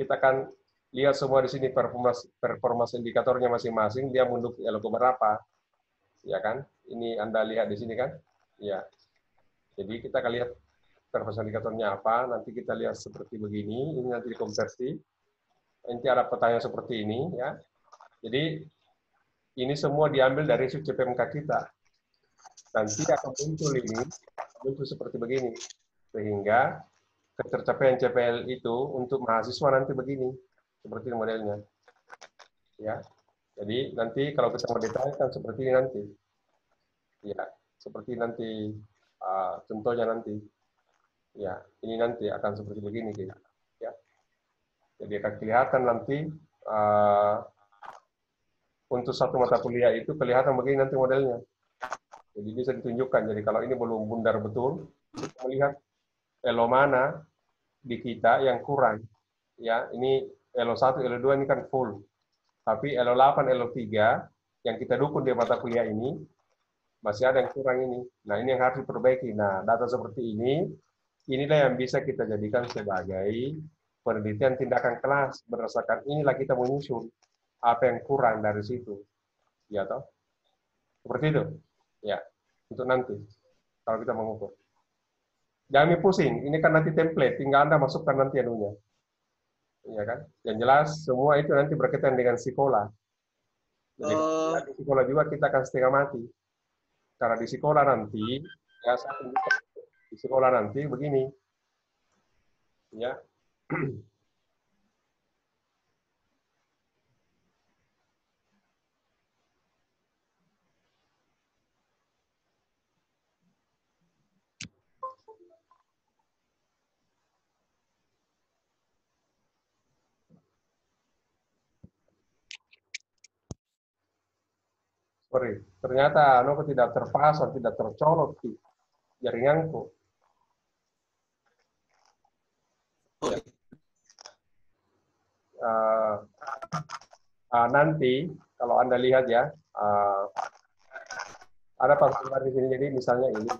Speaker 1: kita akan lihat semua di sini performance indikatornya masing-masing dia mendukung ELO berapa. Ya kan? Ini Anda lihat di sini kan? Ya. Jadi kita akan lihat performance indikatornya apa, nanti kita lihat seperti begini, ini nanti dikonversi. Nanti ada pertanyaan seperti ini ya. Jadi ini semua diambil dari sub CPMK kita. Nanti akan muncul ini, muncul seperti begini. Sehingga ketercapaian CPL itu untuk mahasiswa nanti begini, seperti modelnya. Ya, jadi nanti kalau kita mau detailkan seperti ini nanti. Ya, seperti nanti contohnya nanti. Ya, ini nanti akan seperti begini, gitu. Ya. Jadi akan kelihatan nanti untuk satu mata kuliah itu kelihatan begini nanti modelnya. Jadi bisa ditunjukkan. Jadi kalau ini belum bundar betul, kita melihat elo mana di kita yang kurang. Ya, ini elo 1, elo 2 ini kan full. Tapi elo 8, elo 3 yang kita dukung di mata kuliah ini masih ada yang kurang ini. Nah, ini yang harus diperbaiki. Nah, data seperti ini, inilah yang bisa kita jadikan sebagai penelitian tindakan kelas. Berdasarkan inilah kita menyusun apa yang kurang dari situ. Ya, toh? Seperti itu. Ya, untuk nanti. Kalau kita mengukur. Jangan pusing, ini kan nanti template, tinggal Anda masukkan nanti anunya. Iya kan? Yang jelas, semua itu nanti berkaitan dengan sekolah. Jadi di sekolah juga kita akan setengah mati. Karena di sekolah nanti, ya saya tunjukkan, di sekolah nanti begini. Ya. Sorry, ternyata Noko tidak terpasang, tidak tercolok di jaringanku. Nanti kalau Anda lihat ya, ada pasukan di sini. Jadi misalnya ini.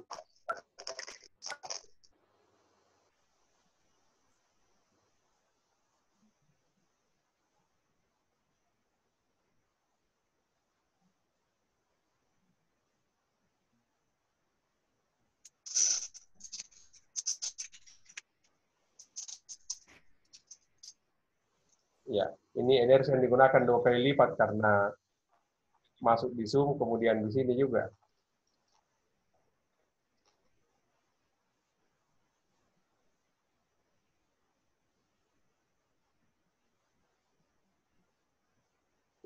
Speaker 1: Ya, ini energi yang digunakan 2 kali lipat karena masuk di Zoom, kemudian di sini juga.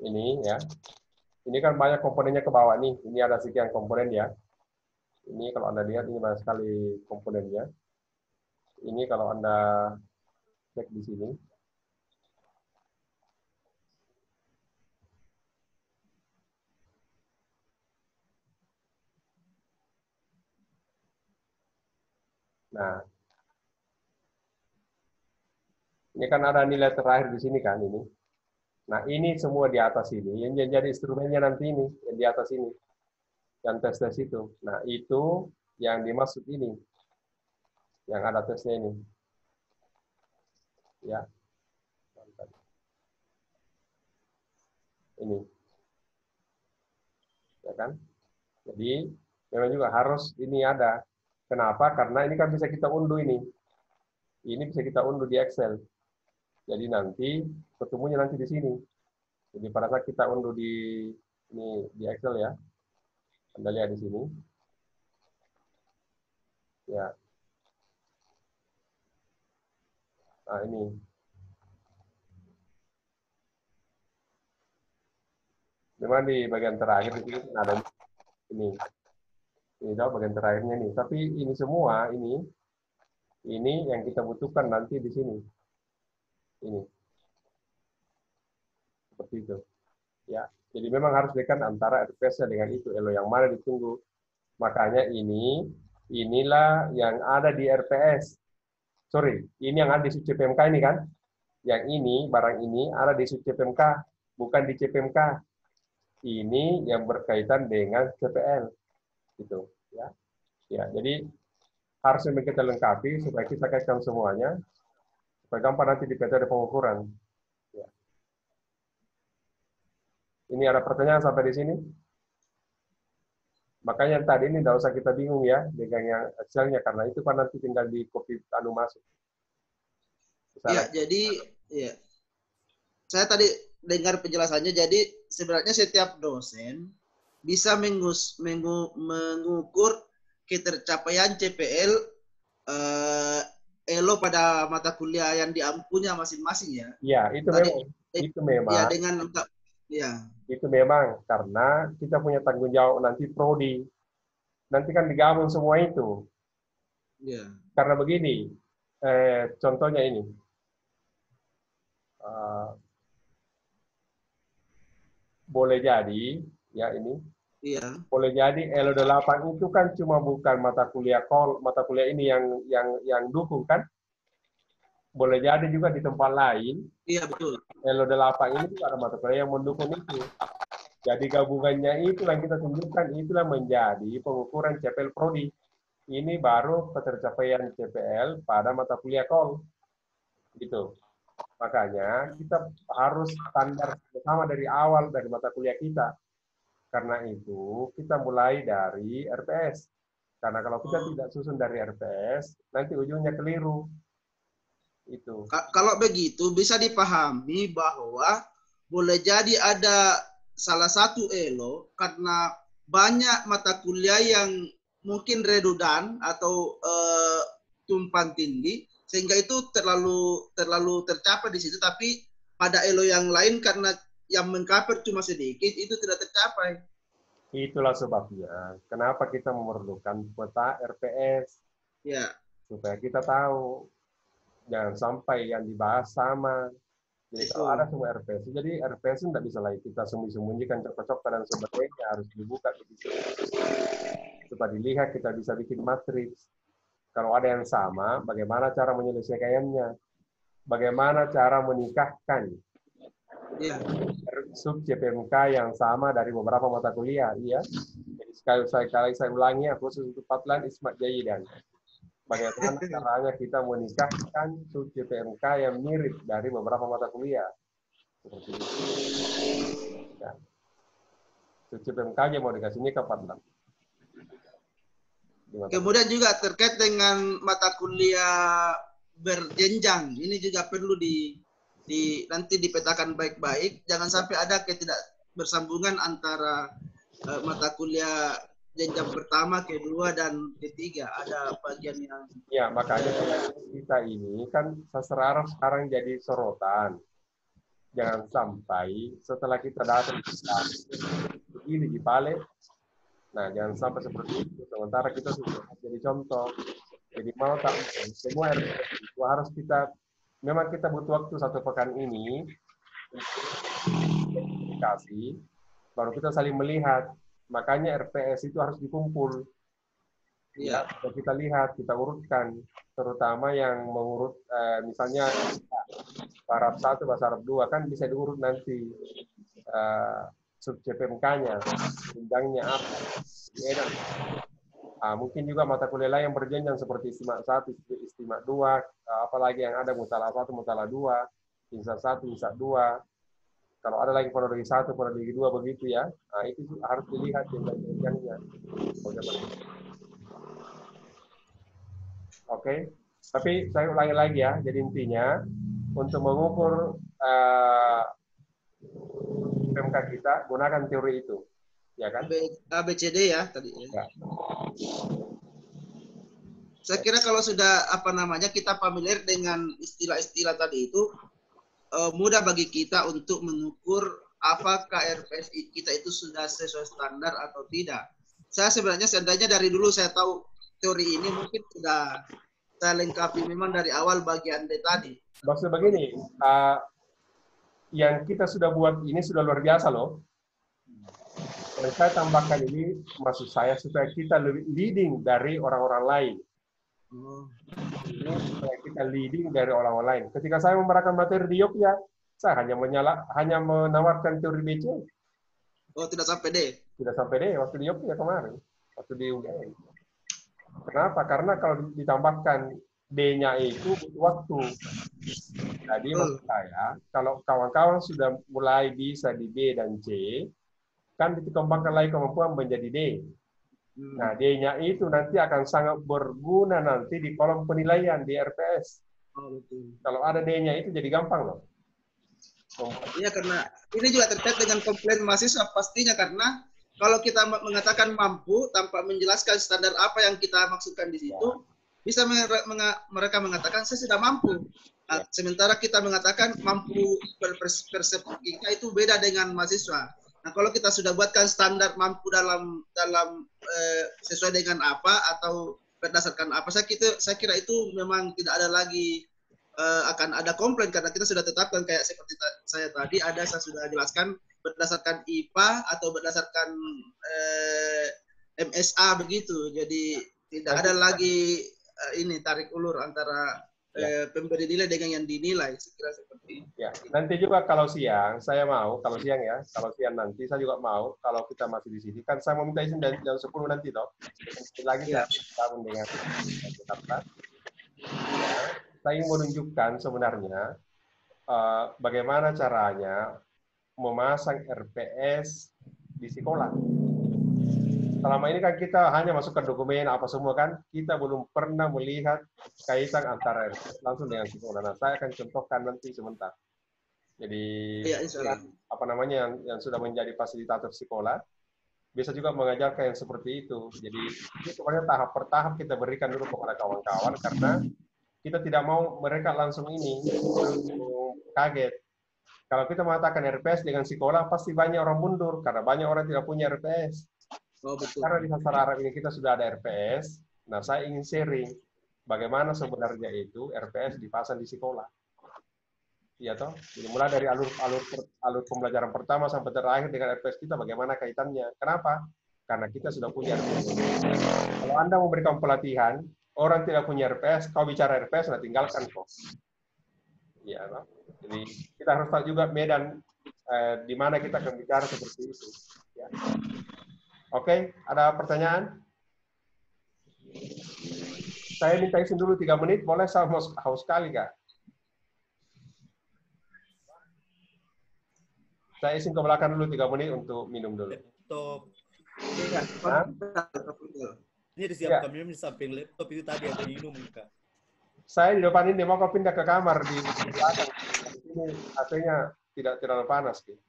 Speaker 1: Ini ya, ini kan banyak komponennya ke bawah nih. Ini ada sekian komponen ya. Ini kalau Anda lihat ini banyak sekali komponennya. Ini kalau Anda cek di sini. Nah, ini kan ada nilai terakhir di sini kan ini. Nah, ini semua di atas ini. Yang jadi instrumennya nanti ini, yang di atas ini. Yang tes-tes itu. Nah, itu yang dimaksud ini. Yang ada tesnya ini. Ya. Ini. Ya kan? Jadi, memang juga harus ini ada. Kenapa? Karena ini kan bisa kita unduh ini. Ini bisa kita unduh di Excel. Jadi nanti ketemunya nanti di sini. Jadi pada saat kita unduh di Excel ya. Anda lihat di sini. Ya. Nah, ini. Memang di bagian terakhir di sini ada ini. Ini tahu bagian terakhirnya nih. Tapi ini semua ini yang kita butuhkan nanti di sini. Ini. Seperti itu. Ya. Jadi memang harus bedakan antara RPS dengan itu. Elo yang mana ditunggu. Makanya inilah yang ada di RPS. Sorry, ini yang ada di CPMK ini kan. Yang ini, barang ini ada di CPMK, bukan di CPMK. Ini yang berkaitan dengan CPL. Gitu. Ya. Ya, jadi harus kita lengkapi supaya kita kaitkan semuanya. Supaya gampang nanti di metode pengukuran. Ya. Ini ada pertanyaan sampai di sini? Makanya tadi ini tidak usah kita bingung ya dengan yang Excel-nya, karena itu kan nanti tinggal di copy masuk.
Speaker 3: Ya, jadi ya. Saya tadi dengar penjelasannya, jadi sebenarnya setiap dosen bisa mengukur ketercapaian CPL elo pada mata kuliah yang diampunya masing-masing ya.
Speaker 1: Ya, itu
Speaker 3: Tadi,
Speaker 1: memang. Itu memang.
Speaker 3: Ya dengan ya.
Speaker 1: Itu memang karena kita punya tanggung jawab nanti prodi. Nanti kan digabung semua itu.
Speaker 3: Ya.
Speaker 1: Karena begini, contohnya ini. Boleh jadi, ya ini.
Speaker 3: Iya.
Speaker 1: Boleh jadi Elo8 itu kan cuma bukan mata kuliah ini yang dukung kan? Boleh jadi juga di tempat lain.
Speaker 3: Iya betul.
Speaker 1: Elo8 ini juga ada mata kuliah yang mendukung itu. Jadi gabungannya itu yang kita tunjukkan, itulah menjadi pengukuran CPL Prodi. Ini baru ketercapaian CPL pada mata kuliah KOL. Gitu. Makanya kita harus standar bersama dari awal dari mata kuliah kita. Karena itu kita mulai dari RPS. Karena kalau kita tidak susun dari RPS, nanti ujungnya keliru. Itu.
Speaker 3: Kalau begitu bisa dipahami bahwa boleh jadi ada salah satu elo karena banyak mata kuliah yang mungkin redundan atau tumpang tindih sehingga itu terlalu tercapai di situ, tapi pada elo yang lain karena yang mengcover cuma sedikit itu tidak tercapai.
Speaker 1: Itulah sebabnya kenapa kita memerlukan peta RPS.
Speaker 3: Ya.
Speaker 1: Supaya kita tahu jangan sampai yang dibahas sama. Jadi kalau ada semua RPS, jadi RPS tidak bisa lagi kita sembunyi-sembunyikan cocok dan sebagainya, harus dibuka supaya dilihat, kita bisa bikin matriks. Kalau ada yang sama, bagaimana cara menyelesaikannya? Bagaimana cara menikahkan?
Speaker 3: Iya.
Speaker 1: Sub CPMK yang sama dari beberapa mata kuliah, iya. Jadi sekali saya ulangi, khusus untuk Patlan Ismat Jayidan. Bagaimana caranya kita menikahkan sub CPMK yang mirip dari beberapa mata kuliah. Seperti itu. Ya. Sub CPMK-nya mau dikasihnya ke Patlan.
Speaker 3: Kemudian juga terkait dengan mata kuliah berjenjang, ini juga perlu nanti dipetakan baik-baik, jangan sampai ada ketidakbersambungan antara mata kuliah jenjang pertama, kedua, dan ketiga. Ada bagian yang...
Speaker 1: Ya, makanya kita ini kan sastra sekarang jadi sorotan. Jangan sampai setelah kita datang begini di Pale, nah jangan sampai seperti itu. Sementara kita sudah jadi contoh. Jadi mau tak semua itu harus kita, memang kita butuh waktu 1 pekan ini komunikasi, baru kita saling melihat. Makanya RPS itu harus dikumpul. Ya, kita lihat, kita urutkan, terutama yang mengurut, misalnya Arab 1, bahasa Arab 2 kan bisa diurut nanti sub CPMK-nya, jenjangnya apa. Ya, mungkin juga mata kuliah lain yang berjenjang seperti istimak 1, istimak 2, apalagi yang ada mutalah 1, mutalah 2, insya 1, insya 2. Kalau ada lagi prodi 1, prodi 2 begitu ya. Nah, itu harus dilihat jenjang-jenjangnya. Oke. Tapi saya ulangi lagi ya. Jadi intinya untuk mengukur PMK kita gunakan teori itu. Ya kan?
Speaker 3: ABCD ya tadi. Ya. Saya kira kalau sudah kita familiar dengan istilah-istilah tadi itu, mudah bagi kita untuk mengukur apakah RPS kita itu sudah sesuai standar atau tidak. Saya seandainya dari dulu saya tahu teori ini, mungkin sudah saya lengkapi memang dari awal bagian D tadi.
Speaker 1: Maksud begini, yang kita sudah buat ini sudah luar biasa loh. Dan saya tambahkan ini, maksud saya supaya kita lebih leading dari orang-orang lain. Ini supaya kita leading dari orang-orang lain. Ketika saya memberikan materi di Yogyakarta, saya hanya menawarkan teori BC.
Speaker 3: Oh, tidak sampai D? Tidak
Speaker 1: sampai D, waktu di Yogyakarta kemarin. Waktu di UGM. Kenapa? Karena kalau ditambahkan D-nya itu butuh waktu. Jadi maksud saya, kalau kawan-kawan sudah mulai bisa di B dan C, kan dikembangkan lagi kemampuan menjadi D. Nah, D-nya itu nanti akan sangat berguna nanti di kolom penilaian di RPS.
Speaker 3: Oh, betul.
Speaker 1: Kalau ada D-nya itu jadi gampang loh.
Speaker 3: Iya, karena ini juga terkait dengan komplain mahasiswa pastinya, karena kalau kita mengatakan mampu tanpa menjelaskan standar apa yang kita maksudkan di situ, bisa mereka mengatakan saya sudah mampu. Nah, sementara kita mengatakan mampu persepsi kita itu beda dengan mahasiswa. Nah, kalau kita sudah buatkan standar mampu dalam sesuai dengan apa atau berdasarkan apa, saya kira itu memang tidak ada lagi akan ada komplain, karena kita sudah tetapkan kayak seperti saya tadi saya sudah jelaskan berdasarkan IPA atau berdasarkan MSA begitu. Jadi tidak ada lagi ini tarik ulur antara pemberi nilai dengan yang dinilai, sekira seperti itu.
Speaker 1: Ya, nanti juga kalau siang saya mau, kalau siang ya, kalau siang nanti saya juga mau, kalau kita masih di sini, kan saya mau minta izin jam 10 nanti toh. Lagi saya bergabung dengan Jakarta. Ya, saya ingin menunjukkan sebenarnya bagaimana caranya memasang RPS di sekolah. Selama ini kan kita hanya masukkan dokumen apa semua kan, kita belum pernah melihat kaitan antara RPS langsung dengan sekolah. Nah, saya akan contohkan nanti sebentar. Jadi apa namanya yang sudah menjadi fasilitator sekolah bisa juga mengajarkan yang seperti itu. Jadi ini sebenarnya tahap per tahap kita berikan dulu kepada kawan-kawan, karena kita tidak mau mereka langsung ini kaget. Kalau kita mengatakan RPS dengan sekolah, pasti banyak orang mundur karena banyak orang tidak punya RPS.
Speaker 3: Oh, betul.
Speaker 1: Karena di Sastra Arab ini kita sudah ada RPS, nah saya ingin sharing bagaimana sebenarnya itu RPS dipasang di sekolah. Iya toh? Jadi mulai dari alur pembelajaran pertama sampai terakhir dengan RPS kita bagaimana kaitannya. Kenapa? Karena kita sudah punya RPS. Kalau Anda memberikan pelatihan, orang tidak punya RPS, kau bicara RPS, nah tinggalkan kok. Iya toh? Jadi kita harus tahu juga medan di mana kita akan bicara seperti itu. Ya. Oke, ada pertanyaan? Saya minta izin dulu 3 menit, boleh? Saya haus sekali, Kak. Saya izin ke belakang dulu 3 menit untuk minum dulu.
Speaker 8: Laptop. Ini disiapkan minum di samping laptop itu tadi ada minum, Kak.
Speaker 1: Saya di depan ini mau kau pindah ke kamar di belakang. Ini AC-nya tidak terlalu panas. Gitu.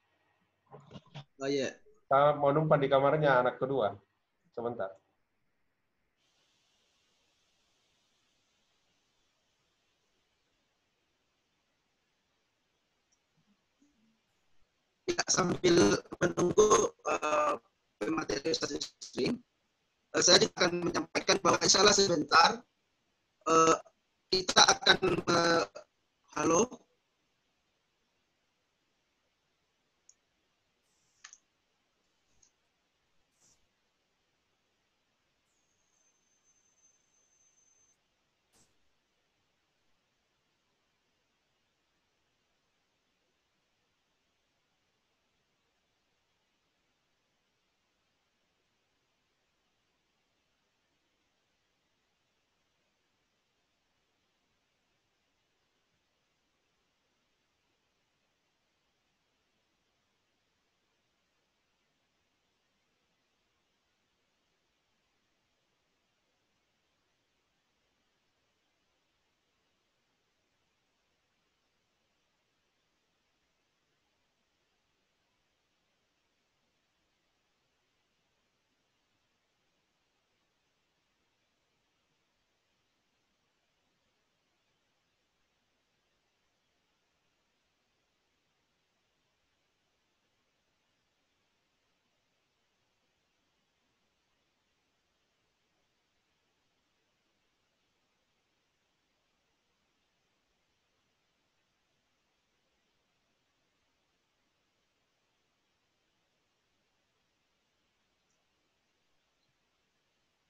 Speaker 3: Oh iya.
Speaker 1: Saya mau numpang di kamarnya anak kedua. Sebentar.
Speaker 3: Ya, sambil menunggu materi stream, saya akan menyampaikan bahwa insya Allah sebentar kita akan halo.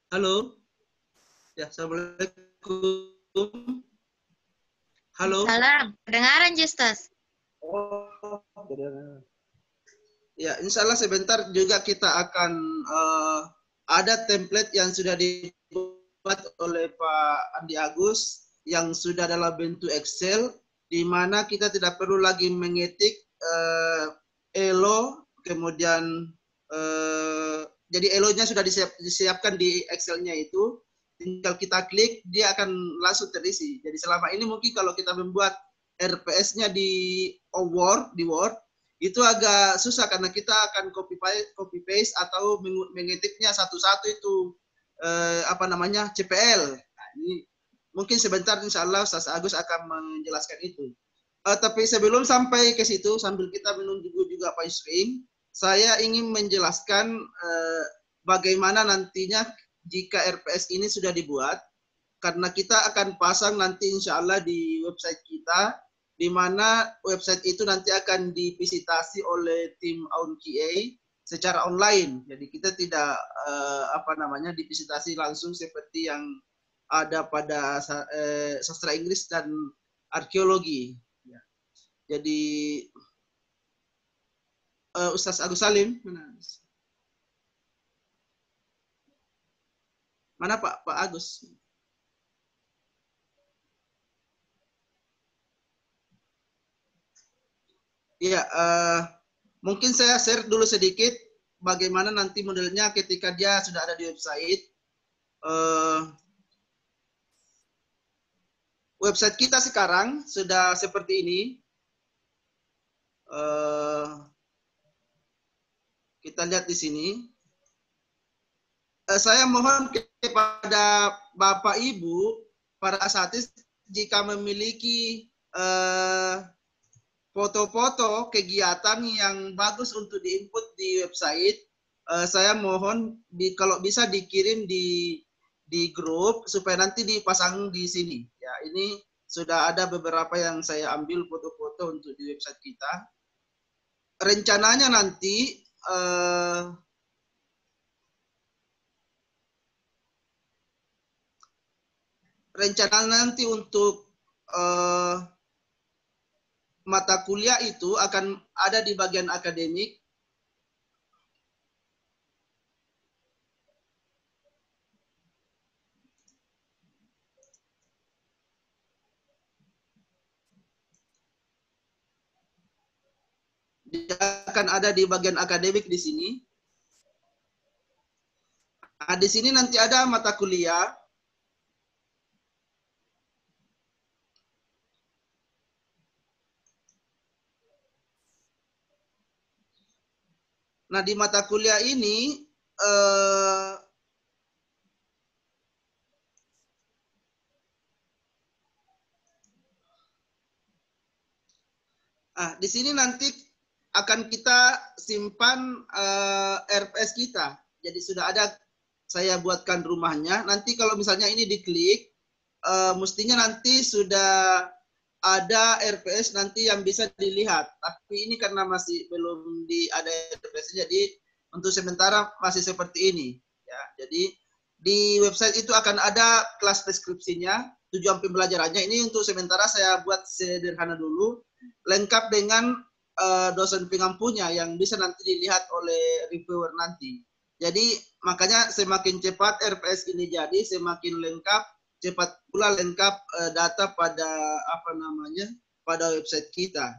Speaker 3: Halo. Ya, assalamualaikum. Halo.
Speaker 9: Salam. Kedengaran, Justus?
Speaker 3: Oh, ya, insya Allah sebentar juga kita akan ada template yang sudah dibuat oleh Pak Andi Agus yang sudah dalam bentuk Excel, di mana kita tidak perlu lagi mengetik ELO, kemudian jadi ELO-nya sudah disiapkan di Excel-nya itu, tinggal kita klik, dia akan langsung terisi. Jadi selama ini mungkin kalau kita membuat RPS-nya di Word, itu agak susah karena kita akan copy paste atau mengetiknya satu-satu itu CPL. Nah, ini mungkin sebentar insya Allah Ustaz Agus akan menjelaskan itu. Tapi sebelum sampai ke situ, sambil kita menunggu juga Pak Yusri, saya ingin menjelaskan bagaimana nantinya jika RPS ini sudah dibuat, karena kita akan pasang nanti insya Allah di website kita, di mana website itu nanti akan divisitasi oleh tim AUN-QA secara online. Jadi kita tidak divisitasi langsung seperti yang ada pada sastra Inggris dan arkeologi. Jadi Ustaz Agus Salim, mana Pak Agus? Iya, mungkin saya share dulu sedikit bagaimana nanti modelnya ketika dia sudah ada di website. Website kita sekarang sudah seperti ini. Kita lihat di sini. Saya mohon kepada Bapak Ibu, para asatidz, jika memiliki foto-foto kegiatan yang bagus untuk diinput di website, saya mohon kalau bisa dikirim di grup supaya nanti dipasang di sini. Ya, ini sudah ada beberapa yang saya ambil foto-foto untuk di website kita. Rencananya nanti untuk mata kuliah itu akan ada di bagian akademik. Dia akan ada di bagian akademik di sini. Nah, di sini nanti ada mata kuliah. Nah, di mata kuliah ini di sini nanti akan kita simpan RPS kita. Jadi sudah ada saya buatkan rumahnya. Nanti kalau misalnya ini diklik, mestinya nanti sudah ada RPS nanti yang bisa dilihat. Tapi ini karena masih belum ada RPS, jadi untuk sementara masih seperti ini. Ya, jadi di website itu akan ada kelas deskripsinya, tujuan pembelajarannya. Ini untuk sementara saya buat sederhana dulu, lengkap dengan dosen pengampunya yang bisa nanti dilihat oleh reviewer nanti. Jadi makanya semakin cepat RPS ini jadi, semakin lengkap, cepat pula lengkap data pada pada website kita.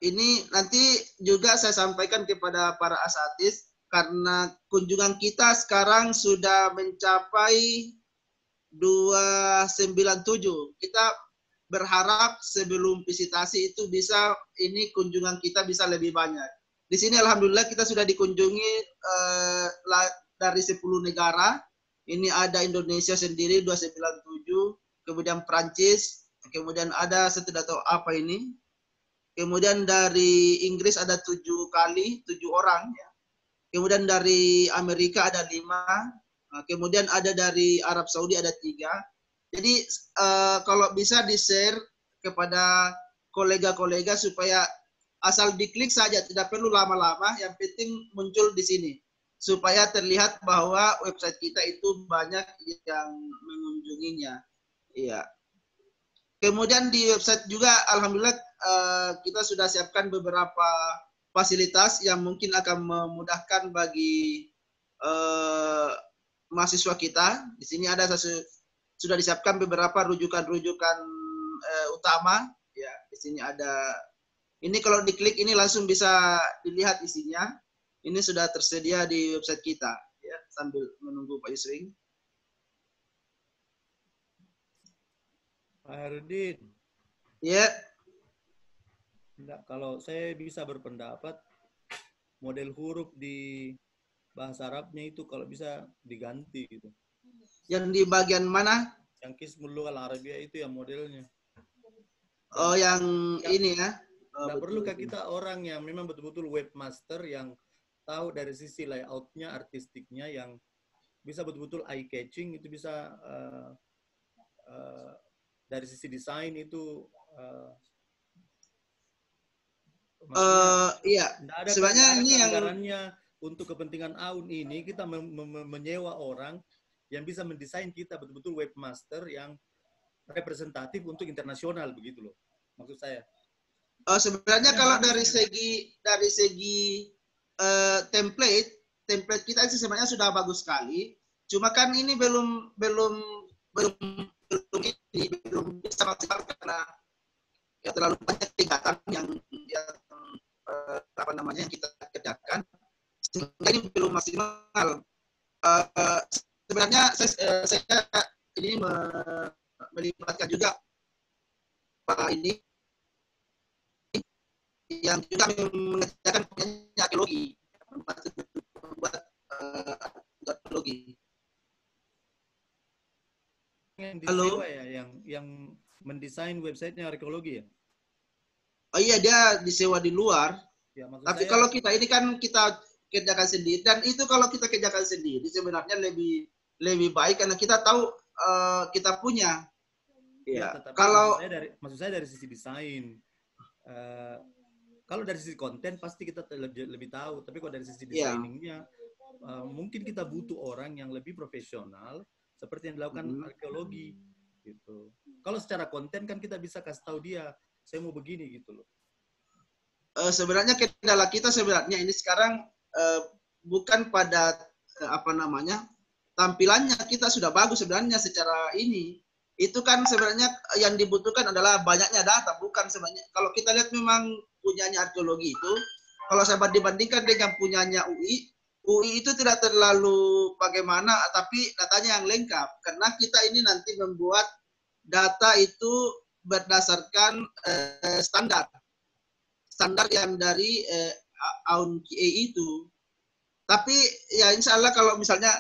Speaker 3: Ini nanti juga saya sampaikan kepada para asatidz, karena kunjungan kita sekarang sudah mencapai 297. Kita berharap sebelum visitasi itu bisa kunjungan kita bisa lebih banyak. Di sini alhamdulillah kita sudah dikunjungi dari 10 negara. Ini ada Indonesia sendiri 297, kemudian Prancis, kemudian ada saya tidak tahu apa ini. Kemudian dari Inggris ada 7 orang ya. Kemudian dari Amerika ada 5. Kemudian ada dari Arab Saudi ada 3. Jadi kalau bisa di-share kepada kolega-kolega supaya asal diklik saja, tidak perlu lama-lama, yang penting muncul di sini. Supaya terlihat bahwa website kita itu banyak yang mengunjunginya. Iya. Kemudian di website juga alhamdulillah kita sudah siapkan beberapa fasilitas yang mungkin akan memudahkan bagi mahasiswa kita. Di sini ada sudah disiapkan beberapa rujukan-rujukan utama. Ya, di sini ada. Ini kalau diklik ini langsung bisa dilihat isinya. Ini sudah tersedia di website kita. Ya, sambil menunggu Pak Yusri.
Speaker 8: Pak Herdin.
Speaker 3: Ya.
Speaker 8: Enggak, kalau saya bisa berpendapat model huruf di bahasa Arabnya itu kalau bisa diganti gitu.
Speaker 3: Yang di bagian mana?
Speaker 8: Yang Qismul Lughah Al-Arabiyah itu yang modelnya.
Speaker 3: Oh, yang ini ya.
Speaker 8: Nggak
Speaker 3: Betul,
Speaker 8: perlukah
Speaker 3: betul.
Speaker 8: kita orang yang memang betul-betul webmaster yang tahu dari sisi layoutnya, artistiknya, yang bisa betul-betul eye catching, itu bisa dari sisi desain itu maksudnya
Speaker 3: Iya. Sebenarnya
Speaker 8: nggak ada
Speaker 3: ini yang
Speaker 8: anggarannya untuk kepentingan AUN ini kita menyewa orang yang bisa mendesain kita betul-betul webmaster yang representatif untuk internasional begitu loh maksud saya.
Speaker 3: Sebenarnya kalau dari segi template kita sih sebenarnya sudah bagus sekali. Cuma kan ini belum bisa maksimal karena ya terlalu banyak kegiatan yang yang kita kerjakan sehingga ini belum maksimal. Sebenarnya saya ini melibatkan juga Pak ini yang juga mengerjakan arkeologi, membuat arkeologi.
Speaker 8: Halo. Yang mendesain websitenya arkeologi ya?
Speaker 3: Oh iya, dia disewa di luar.
Speaker 8: Ya,
Speaker 3: tapi kalau kita ini kan kita kerjakan sendiri, dan itu kalau kita kerjakan sendiri sebenarnya lebih baik karena kita tahu kita punya.
Speaker 8: Ya,
Speaker 3: ya kalau
Speaker 8: maksud saya dari sisi desain. Kalau dari sisi konten pasti kita lebih tahu, tapi kalau dari sisi desainingnya mungkin kita butuh orang yang lebih profesional seperti yang dilakukan arkeologi gitu. Kalau secara konten kan kita bisa kasih tahu dia, saya mau begini gitu loh.
Speaker 3: Sebenarnya kendala kita sebenarnya ini sekarang bukan pada tampilannya kita sudah bagus sebenarnya secara ini. Itu kan sebenarnya yang dibutuhkan adalah banyaknya data, bukan sebenarnya. Kalau kita lihat memang punyanya arkeologi itu, kalau saya dibandingkan dengan punyanya UI itu tidak terlalu bagaimana, tapi datanya yang lengkap. Karena kita ini nanti membuat data itu berdasarkan standar yang dari AUN QA itu. Tapi ya insya Allah kalau misalnya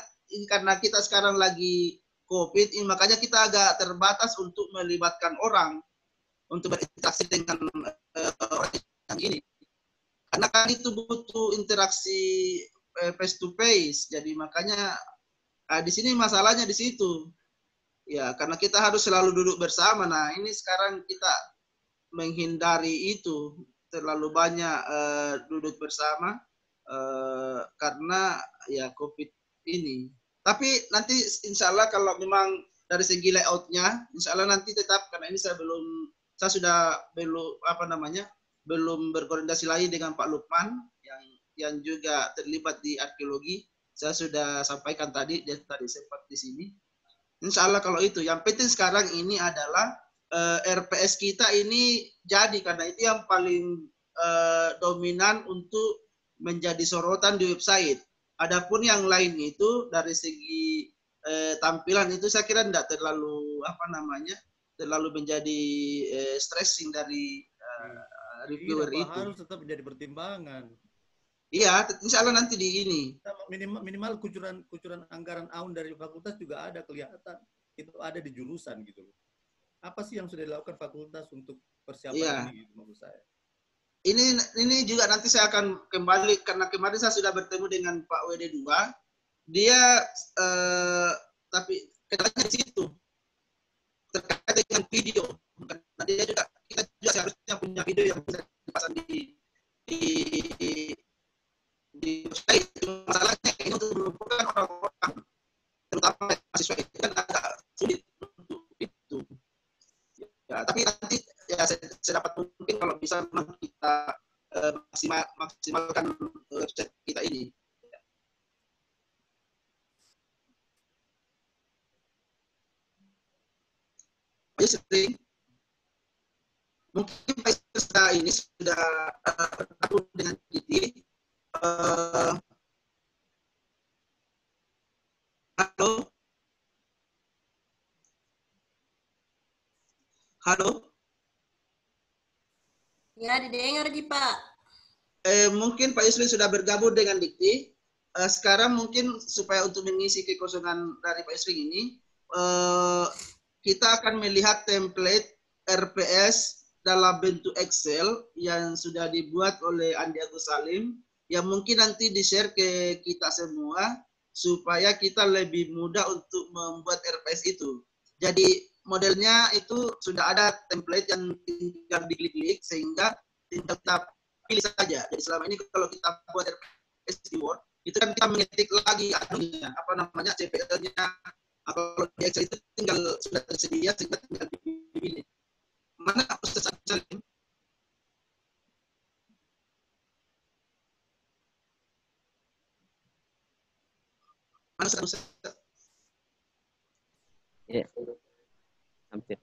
Speaker 3: karena kita sekarang lagi COVID, makanya kita agak terbatas untuk melibatkan orang untuk berinteraksi dengan orang yang ini. Karena kan itu butuh interaksi face to face. Jadi makanya di sini masalahnya di situ. Ya, karena kita harus selalu duduk bersama. Nah, ini sekarang kita menghindari itu, terlalu banyak duduk bersama karena ya COVID ini. Tapi nanti insya Allah kalau memang dari segi layoutnya, insya Allah nanti tetap, karena ini saya sudah belum berkoordinasi lagi dengan Pak Lukman yang juga terlibat di arkeologi. Saya sudah sampaikan tadi, dia tadi sempat di sini. Insya Allah kalau itu, yang penting sekarang ini adalah RPS kita ini jadi, karena itu yang paling dominan untuk menjadi sorotan di website. Adapun yang lain itu dari segi tampilan itu saya kira tidak terlalu terlalu menjadi stressing dari reviewer itu.
Speaker 8: Harus tetap menjadi pertimbangan.
Speaker 3: Iya, insya Allah nanti di ini.
Speaker 8: Minimal kucuran anggaran AUN dari fakultas juga ada kelihatan. Itu ada di jurusan gitu loh. Apa sih yang sudah dilakukan fakultas untuk persiapan ini gitu menurut saya?
Speaker 3: Ini juga nanti saya akan kembali, karena kemarin saya sudah bertemu dengan Pak WD2. Dia tapi kendalanya di situ terkait dengan video. Karena dia juga, kita juga seharusnya punya video yang bisa dipasang di website. Masalahnya ini untuk mengumpulkan orang-orang, terutama mahasiswa itu kan agak sulit untuk itu. Ya, tapi nanti ya sedapat mungkin kalau bisa kita maksimalkan website kita ini. Sering mungkin Pak ini sudah bergabung dengan Diti. Halo.
Speaker 10: Ya, didengar Ji, Pak.
Speaker 3: Mungkin Pak Yusri sudah bergabung dengan Dikti. Sekarang mungkin supaya untuk mengisi kekosongan dari Pak Yusri ini, kita akan melihat template RPS dalam bentuk Excel yang sudah dibuat oleh Andi Agus Salim, yang mungkin nanti di-share ke kita semua supaya kita lebih mudah untuk membuat RPS itu. Jadi modelnya itu sudah ada template yang tinggal diklik-klik sehingga tinggal kita pilih saja. Jadi selama ini kalau kita buat RPS di Word, itu kan kita mengetik lagi CPL-nya. Kalau di Excel itu tinggal sudah tersedia sehingga tinggal dipilih. Mana proses Salim? Mana proses?
Speaker 4: Ya, hampir.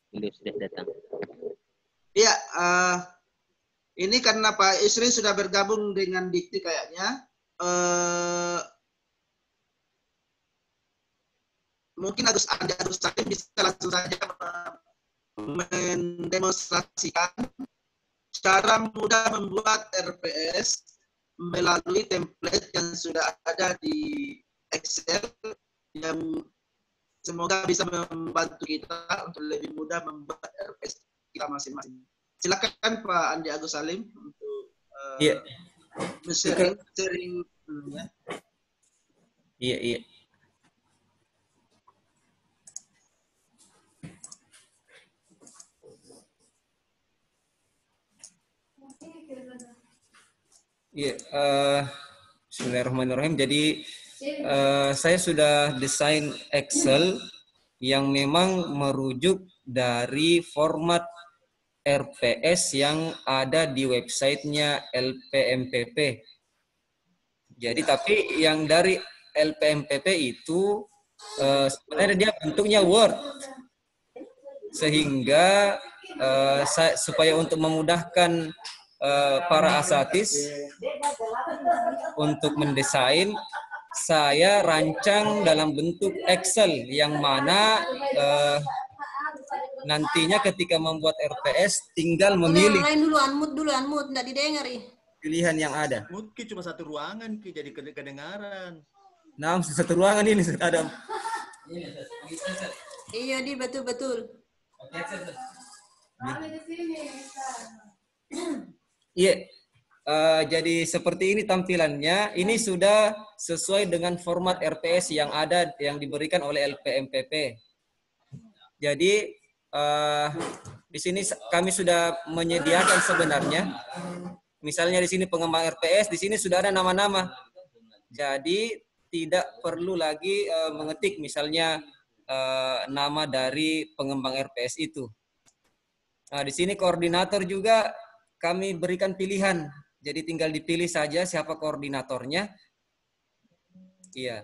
Speaker 4: Beliau sudah datang.
Speaker 3: Iya, ini karena Pak Isri sudah bergabung dengan Dikti kayaknya. Mungkin Andi Agus Salim bisa langsung saja mendemonstrasikan cara mudah membuat RPS melalui template yang sudah ada di Excel, yang semoga bisa membantu kita untuk lebih mudah membuat RPS kita masing-masing. Silakan Pak Andi Agus Salim untuk sharing.
Speaker 6: Iya. Iya, Bismillahirrahmanirrahim. Jadi saya sudah desain Excel yang memang merujuk dari format RPS yang ada di websitenya LPMPP. Jadi tapi yang dari LPMPP itu sebenarnya dia bentuknya Word, sehingga supaya untuk memudahkan para asatis untuk mendesain, saya rancang dalam bentuk Excel yang mana nantinya ketika membuat RPS tinggal memilih.
Speaker 10: Lain dulu, unmute, nggak didengar ih.
Speaker 6: Pilihan yang ada.
Speaker 8: Mungkin cuma satu ruangan jadi kedengaran.
Speaker 6: Nah, satu ruangan ini ada.
Speaker 10: Iya, di betul.
Speaker 6: Iya, jadi seperti ini tampilannya. Ini sudah sesuai dengan format RPS yang ada yang diberikan oleh LPMPP. Jadi di sini kami sudah menyediakan sebenarnya. Misalnya di sini pengembang RPS, di sini sudah ada nama-nama. Jadi tidak perlu lagi mengetik misalnya nama dari pengembang RPS itu. Nah, di sini koordinator juga kami berikan pilihan, jadi tinggal dipilih saja siapa koordinatornya. Iya.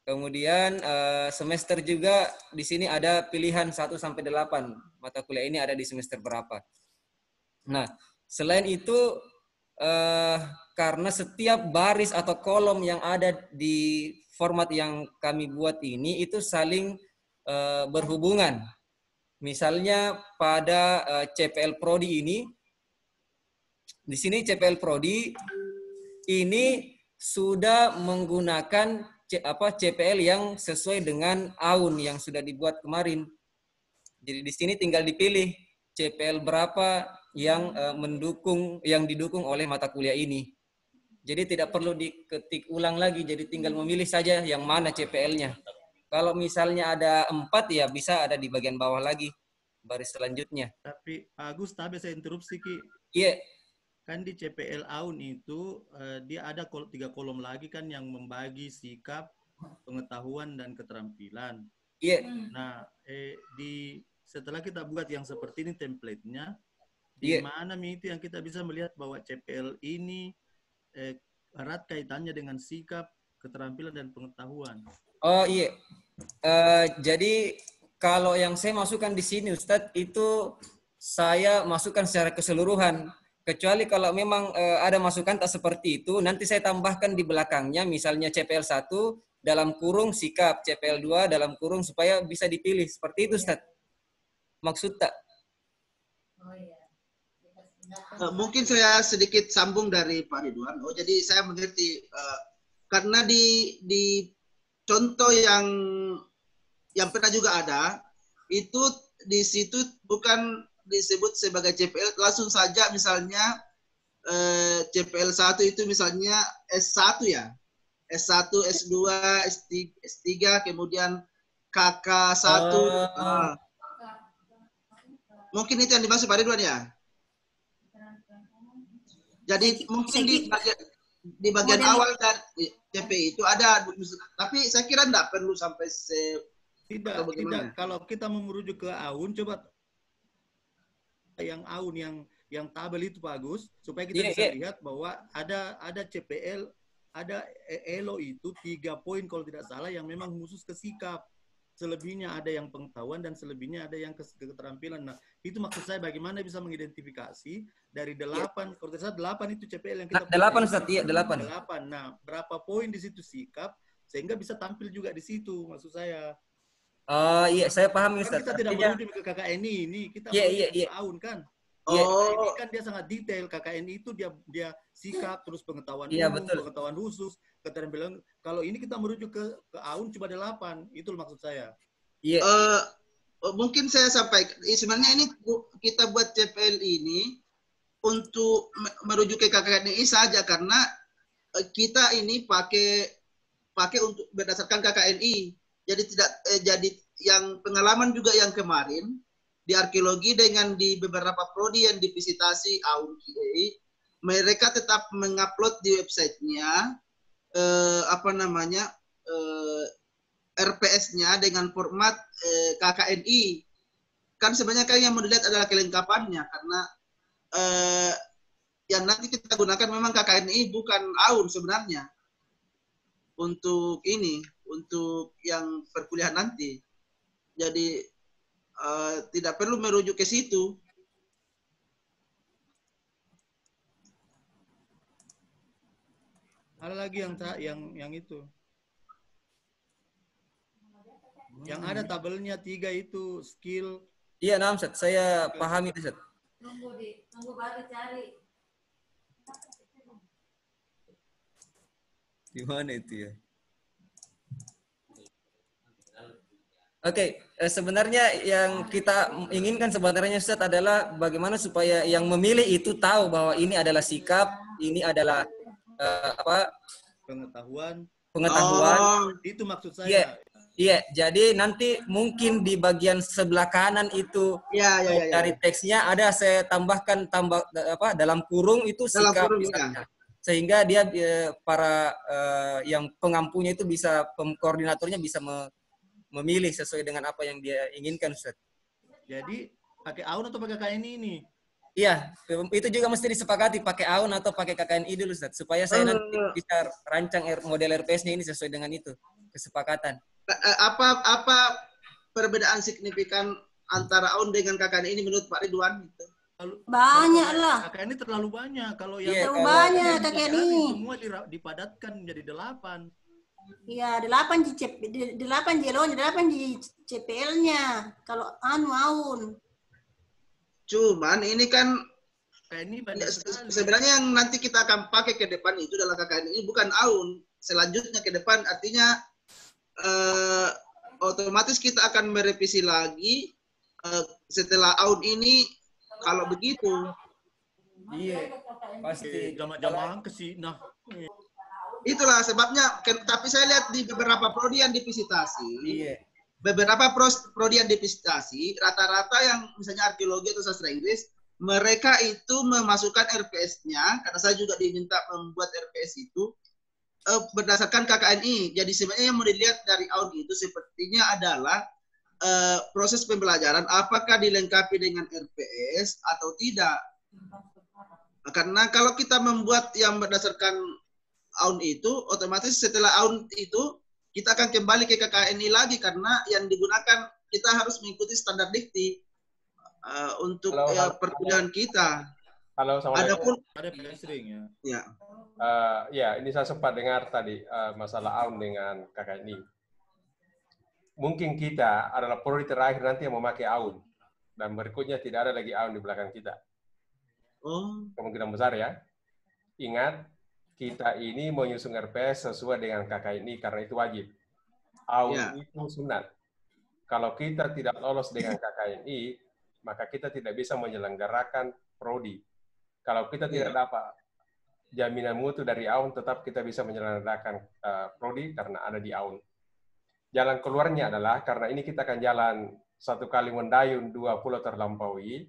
Speaker 6: Kemudian semester juga di sini ada pilihan 1 sampai 8. Mata kuliah ini ada di semester berapa. Nah, selain itu karena setiap baris atau kolom yang ada di format yang kami buat ini itu saling berhubungan. Misalnya pada CPL Prodi ini, di sini CPL Prodi ini sudah menggunakan CPL yang sesuai dengan AUN yang sudah dibuat kemarin. Jadi di sini tinggal dipilih CPL berapa yang didukung oleh mata kuliah ini. Jadi tidak perlu diketik ulang lagi, jadi tinggal memilih saja yang mana CPL-nya. Kalau misalnya ada 4 ya bisa ada di bagian bawah lagi baris selanjutnya.
Speaker 8: Tapi Agus, tapi saya interupsi Ki.
Speaker 6: Iya.
Speaker 8: Kan di CPL AUN itu dia ada 3 kolom lagi kan yang membagi sikap, pengetahuan, dan keterampilan.
Speaker 6: Iya.
Speaker 8: Nah, setelah kita buat yang seperti ini template-nya, di mana itu yang kita bisa melihat bahwa CPL ini erat kaitannya dengan sikap, keterampilan, dan pengetahuan.
Speaker 6: Oh iya. Jadi kalau yang saya masukkan di sini Ustadz itu saya masukkan secara keseluruhan. Kecuali kalau memang ada masukan tak seperti itu, nanti saya tambahkan di belakangnya, misalnya CPL 1 dalam kurung sikap, CPL 2 dalam kurung supaya bisa dipilih. Seperti itu, Ustaz. Maksud tak?
Speaker 3: Mungkin saya sedikit sambung dari Pak Ridwan. Jadi saya mengerti, karena di contoh yang pernah juga ada, itu di situ bukan disebut sebagai CPL, langsung saja misalnya CPL 1 itu misalnya S1 ya. S1, S2, S3, kemudian KK1. Mungkin itu yang dimaksud Pak Ridwan ya? Jadi mungkin di bagian awal dari CPI itu ada, tapi saya kira enggak perlu sampai
Speaker 8: tidak. Kalau kita merujuk ke AUN, coba yang AUN yang tabel itu Pak Agus, supaya kita bisa lihat bahwa ada CPL, ada ELO itu 3 poin kalau tidak salah yang memang khusus ke sikap. Selebihnya ada yang pengetahuan dan selebihnya ada yang keterampilan. Nah, itu maksud saya bagaimana bisa mengidentifikasi dari 8, kalau tidak salah 8 itu CPL yang kita
Speaker 6: 8 Ustaz, iya 8.
Speaker 8: Nah, berapa poin di situ sikap sehingga bisa tampil juga di situ maksud saya.
Speaker 6: Oh iya, saya paham
Speaker 8: Kan
Speaker 6: Ustaz.
Speaker 8: kita tidak merujuk ke KKNI ini, kita merujuk ke AUN kan. Ini kan dia sangat detail. KKNI itu dia sikap, terus pengetahuan umum, pengetahuan khusus, keterampilan. Kalau ini kita merujuk ke AUN cuma 8, itu maksud saya.
Speaker 6: Iya.
Speaker 3: Mungkin saya sampaikan, sebenarnya ini kita buat CPL ini untuk merujuk ke KKNI saja karena kita ini pakai untuk berdasarkan KKNI. Jadi tidak jadi yang pengalaman juga yang kemarin di arkeologi dengan di beberapa prodi yang divisitasi AUN QA, mereka tetap mengupload di websitenya RPS-nya dengan format KKNI. Kan sebenarnya kan yang mau dilihat adalah kelengkapannya karena yang nanti kita gunakan memang KKNI bukan AUN sebenarnya untuk ini, untuk yang perkuliahan nanti. Jadi tidak perlu merujuk ke situ.
Speaker 8: Ada lagi yang itu. Yang ada tabelnya 3 itu skill.
Speaker 6: Iya, nah, Ustaz. Saya pahami, Ustaz.
Speaker 7: Tunggu baru cari.
Speaker 6: Di mana itu ya? Oke, sebenarnya yang kita inginkan sebenarnya Ustaz adalah bagaimana supaya yang memilih itu tahu bahwa ini adalah sikap, ini adalah
Speaker 8: pengetahuan.
Speaker 6: Itu
Speaker 8: maksud saya.
Speaker 6: Iya, jadi nanti mungkin di bagian sebelah kanan itu dari teksnya ada saya tambahkan dalam kurung itu sikap misalnya. Sehingga dia para yang pengampunya itu bisa, koordinatornya bisa memilih sesuai dengan apa yang dia inginkan, Ustaz.
Speaker 8: Jadi pakai AUN atau pakai KKNI ini?
Speaker 6: Iya, itu juga mesti disepakati pakai AUN atau pakai KKNI dulu, Ustaz, supaya saya nanti bisa rancang model RPS-nya ini sesuai dengan itu kesepakatan.
Speaker 3: Apa perbedaan signifikan antara AUN dengan KKNI ini menurut Pak Ridwan?
Speaker 10: Banyak lah.
Speaker 8: KKNI terlalu banyak. Kalau yang
Speaker 10: terlalu banyak KKNI.
Speaker 8: Semua dipadatkan menjadi 8.
Speaker 10: Iya, 8 di JLO-nya, 8 di CPL-nya. Kalau AUN.
Speaker 3: Cuman ini kan
Speaker 8: KKNI
Speaker 3: sebenarnya yang nanti kita akan pakai ke depan itu adalah KKNI, bukan AUN. Selanjutnya ke depan artinya otomatis kita akan merevisi lagi setelah AUN ini kalau begitu.
Speaker 6: Iya, pasti.
Speaker 8: Jamaah ke sih. Nah,
Speaker 3: itulah sebabnya, tapi saya lihat di beberapa prodi yang divisitasi, beberapa prodi yang divisitasi, rata-rata yang misalnya arkeologi atau sastra Inggris, mereka itu memasukkan RPS-nya, karena saya juga diminta membuat RPS itu, berdasarkan KKNI. Jadi sebenarnya yang mau dilihat dari AUN itu sepertinya adalah proses pembelajaran, apakah dilengkapi dengan RPS atau tidak. Karena kalau kita membuat yang berdasarkan AUN itu, otomatis setelah AUN itu kita akan kembali ke KKNI lagi karena yang digunakan kita harus mengikuti standar dikti untuk perkuliahan kita.
Speaker 1: Halo,
Speaker 8: Adapun ada sering ya.
Speaker 1: Ya, ini saya sempat dengar tadi masalah AUN dengan KKNI. Mungkin kita adalah prodi terakhir nanti yang memakai AUN dan berikutnya tidak ada lagi AUN di belakang kita. Kemungkinan besar ya. Ingat, kita ini menyusun RPS sesuai dengan KKNI karena itu wajib. AUN itu sunat. Kalau kita tidak lolos dengan KKNI, maka kita tidak bisa menyelenggarakan prodi. Kalau kita tidak dapat jaminan mutu dari AUN, tetap kita bisa menyelenggarakan prodi karena ada di AUN. Jalan keluarnya adalah, karena ini kita akan jalan satu kali mendayun, 2 pulau terlampaui,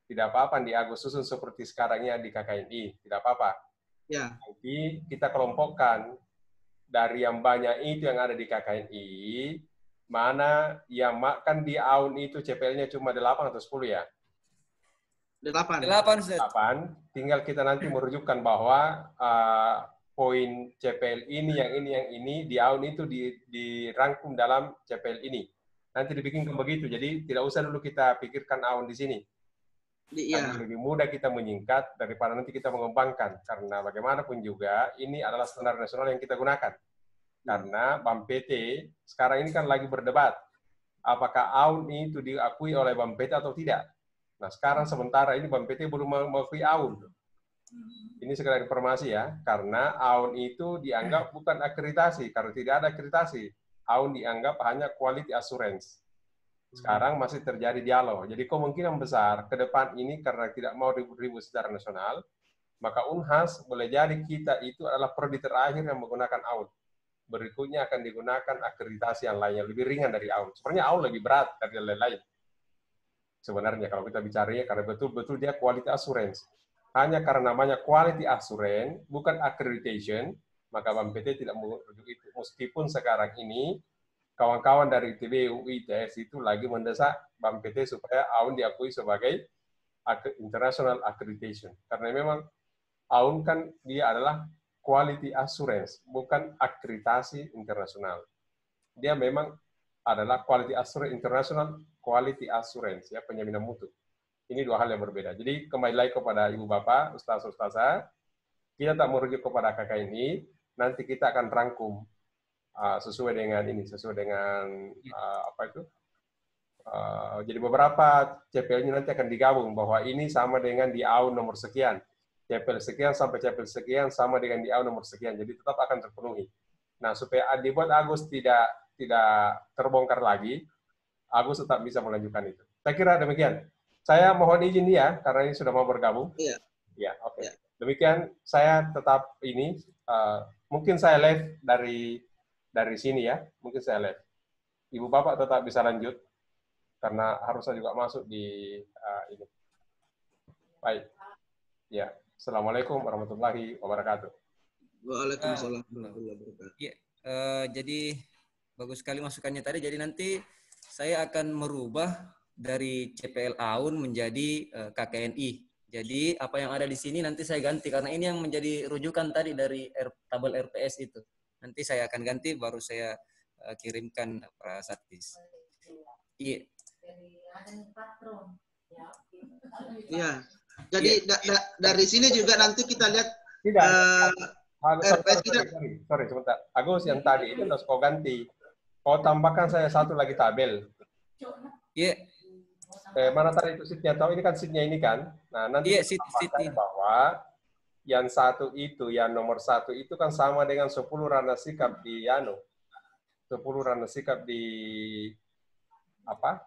Speaker 1: tidak apa-apa di Agus susun seperti sekarangnya di KKNI, tidak apa-apa.
Speaker 3: Ya.
Speaker 1: Nanti kita kelompokkan dari yang banyak itu yang ada di KKNI, mana yang makan di AUN itu CPL-nya cuma 8 atau 10 ya?
Speaker 3: 8.
Speaker 1: 8. Tinggal kita nanti merujukkan bahwa poin CPL ini, yang ini di AUN itu dirangkum dalam CPL ini. Nanti dibikinkan begitu. Jadi tidak usah dulu kita pikirkan AUN di sini. Karena lebih mudah kita menyingkat daripada nanti kita mengembangkan. Karena bagaimanapun juga ini adalah standar nasional yang kita gunakan. Karena BAM-PT sekarang ini kan lagi berdebat. Apakah AUN itu diakui oleh BAM-PT atau tidak? Nah, sekarang sementara ini BAM-PT belum mengakui AUN. Ini sekedar informasi ya, karena AUN itu dianggap bukan akreditasi. Karena tidak ada akreditasi, AUN dianggap hanya quality assurance. Sekarang masih terjadi dialog. Jadi kemungkinan besar ke depan ini karena tidak mau ribut-ribut secara nasional, maka UNHAS boleh jadi kita itu adalah prodi terakhir yang menggunakan AUN. Berikutnya akan digunakan akreditasi yang lainnya, lebih ringan dari AUN. Sebenarnya AUN lebih berat dari yang lain-lain. Sebenarnya kalau kita bicaranya, karena betul-betul dia quality assurance. Hanya karena namanya quality assurance, bukan accreditation, maka BAM-PT tidak merujuk itu. Meskipun sekarang ini, kawan-kawan dari ITB, UI, ITS itu lagi mendesak BAM-PT supaya AUN diakui sebagai international accreditation. Karena memang AUN kan dia adalah quality assurance, bukan akreditasi internasional. Dia memang adalah quality assurance international, quality assurance, ya, penjaminan mutu. Ini dua hal yang berbeda. Jadi kembali lagi kepada Ibu Bapak, Ustaz-Ustazah, kita tak merujuk kepada KKNI, nanti kita akan rangkum sesuai dengan ini, sesuai dengan apa itu? Jadi beberapa CPL-nya nanti akan digabung bahwa ini sama dengan di AUN nomor sekian. CPL sekian sampai CPL sekian sama dengan di AUN nomor sekian. Jadi tetap akan terpenuhi. Nah, supaya dibuat Agus tidak terbongkar lagi, Agus tetap bisa melanjutkan itu. Saya kira demikian. Saya mohon izin ya, karena ini sudah mau bergabung.
Speaker 3: Iya.
Speaker 1: Ya, oke. Demikian, saya tetap ini, mungkin saya live dari sini ya, mungkin saya live. Ibu Bapak tetap bisa lanjut, karena harusnya juga masuk di ini. Baik. Ya. Assalamualaikum warahmatullahi wabarakatuh.
Speaker 3: Waalaikumsalam warahmatullahi wabarakatuh.
Speaker 6: Ya, jadi bagus sekali masukannya tadi. Jadi nanti saya akan merubah dari CPL AUN menjadi KKNI. Jadi apa yang ada di sini nanti saya ganti karena ini yang menjadi rujukan tadi dari tabel RPS itu. Nanti saya akan ganti baru saya kirimkan Pak Satis. Iya.
Speaker 3: Iya. Jadi dari sini juga nanti kita lihat
Speaker 1: RPS kita. Sorry, sebentar. Agus yang tadi itu harus kau ganti. Kau tambahkan saya satu lagi tabel.
Speaker 6: Iya.
Speaker 1: Mana tadi itu sheet-nya? Tahu ini kan sheet-nya ini kan. Nah, nanti tambahkan bahwa yang satu itu, yang nomor 1 itu kan sama dengan 10 rana sikap di 10 rana sikap di apa?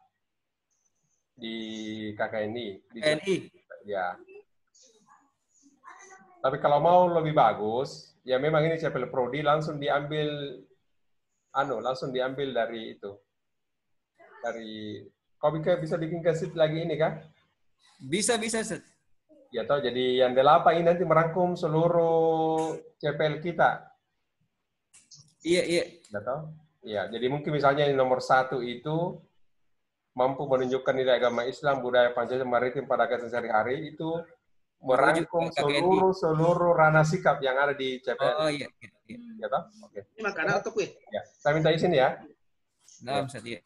Speaker 1: Di KKNI. Di
Speaker 6: KKNI.
Speaker 1: Ya. Tapi kalau mau lebih bagus, ya memang ini CPL Prodi langsung diambil dari itu. Dari kau bisa bikin sheet lagi ini kah?
Speaker 6: Bisa Set.
Speaker 1: Ya tahu, jadi yang 8 ini nanti merangkum seluruh CPL kita.
Speaker 6: Iya.
Speaker 1: Ya tahu? Ya, jadi mungkin misalnya yang nomor 1 itu mampu menunjukkan nilai agama Islam, budaya Pancasila, maritim pada kegiatan sehari-hari, itu merangkum seluruh ranah sikap yang ada di CPL.
Speaker 6: Oh iya.
Speaker 1: Ya toh? Oke.
Speaker 3: Ini makanan atau kue?
Speaker 1: Ya, saya minta izin ya.
Speaker 6: Nah, Ustaz, ya.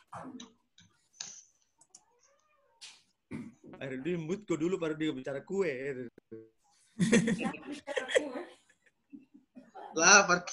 Speaker 8: Akhirnya dia mute dulu baru dia bicara kue.
Speaker 3: Lapar.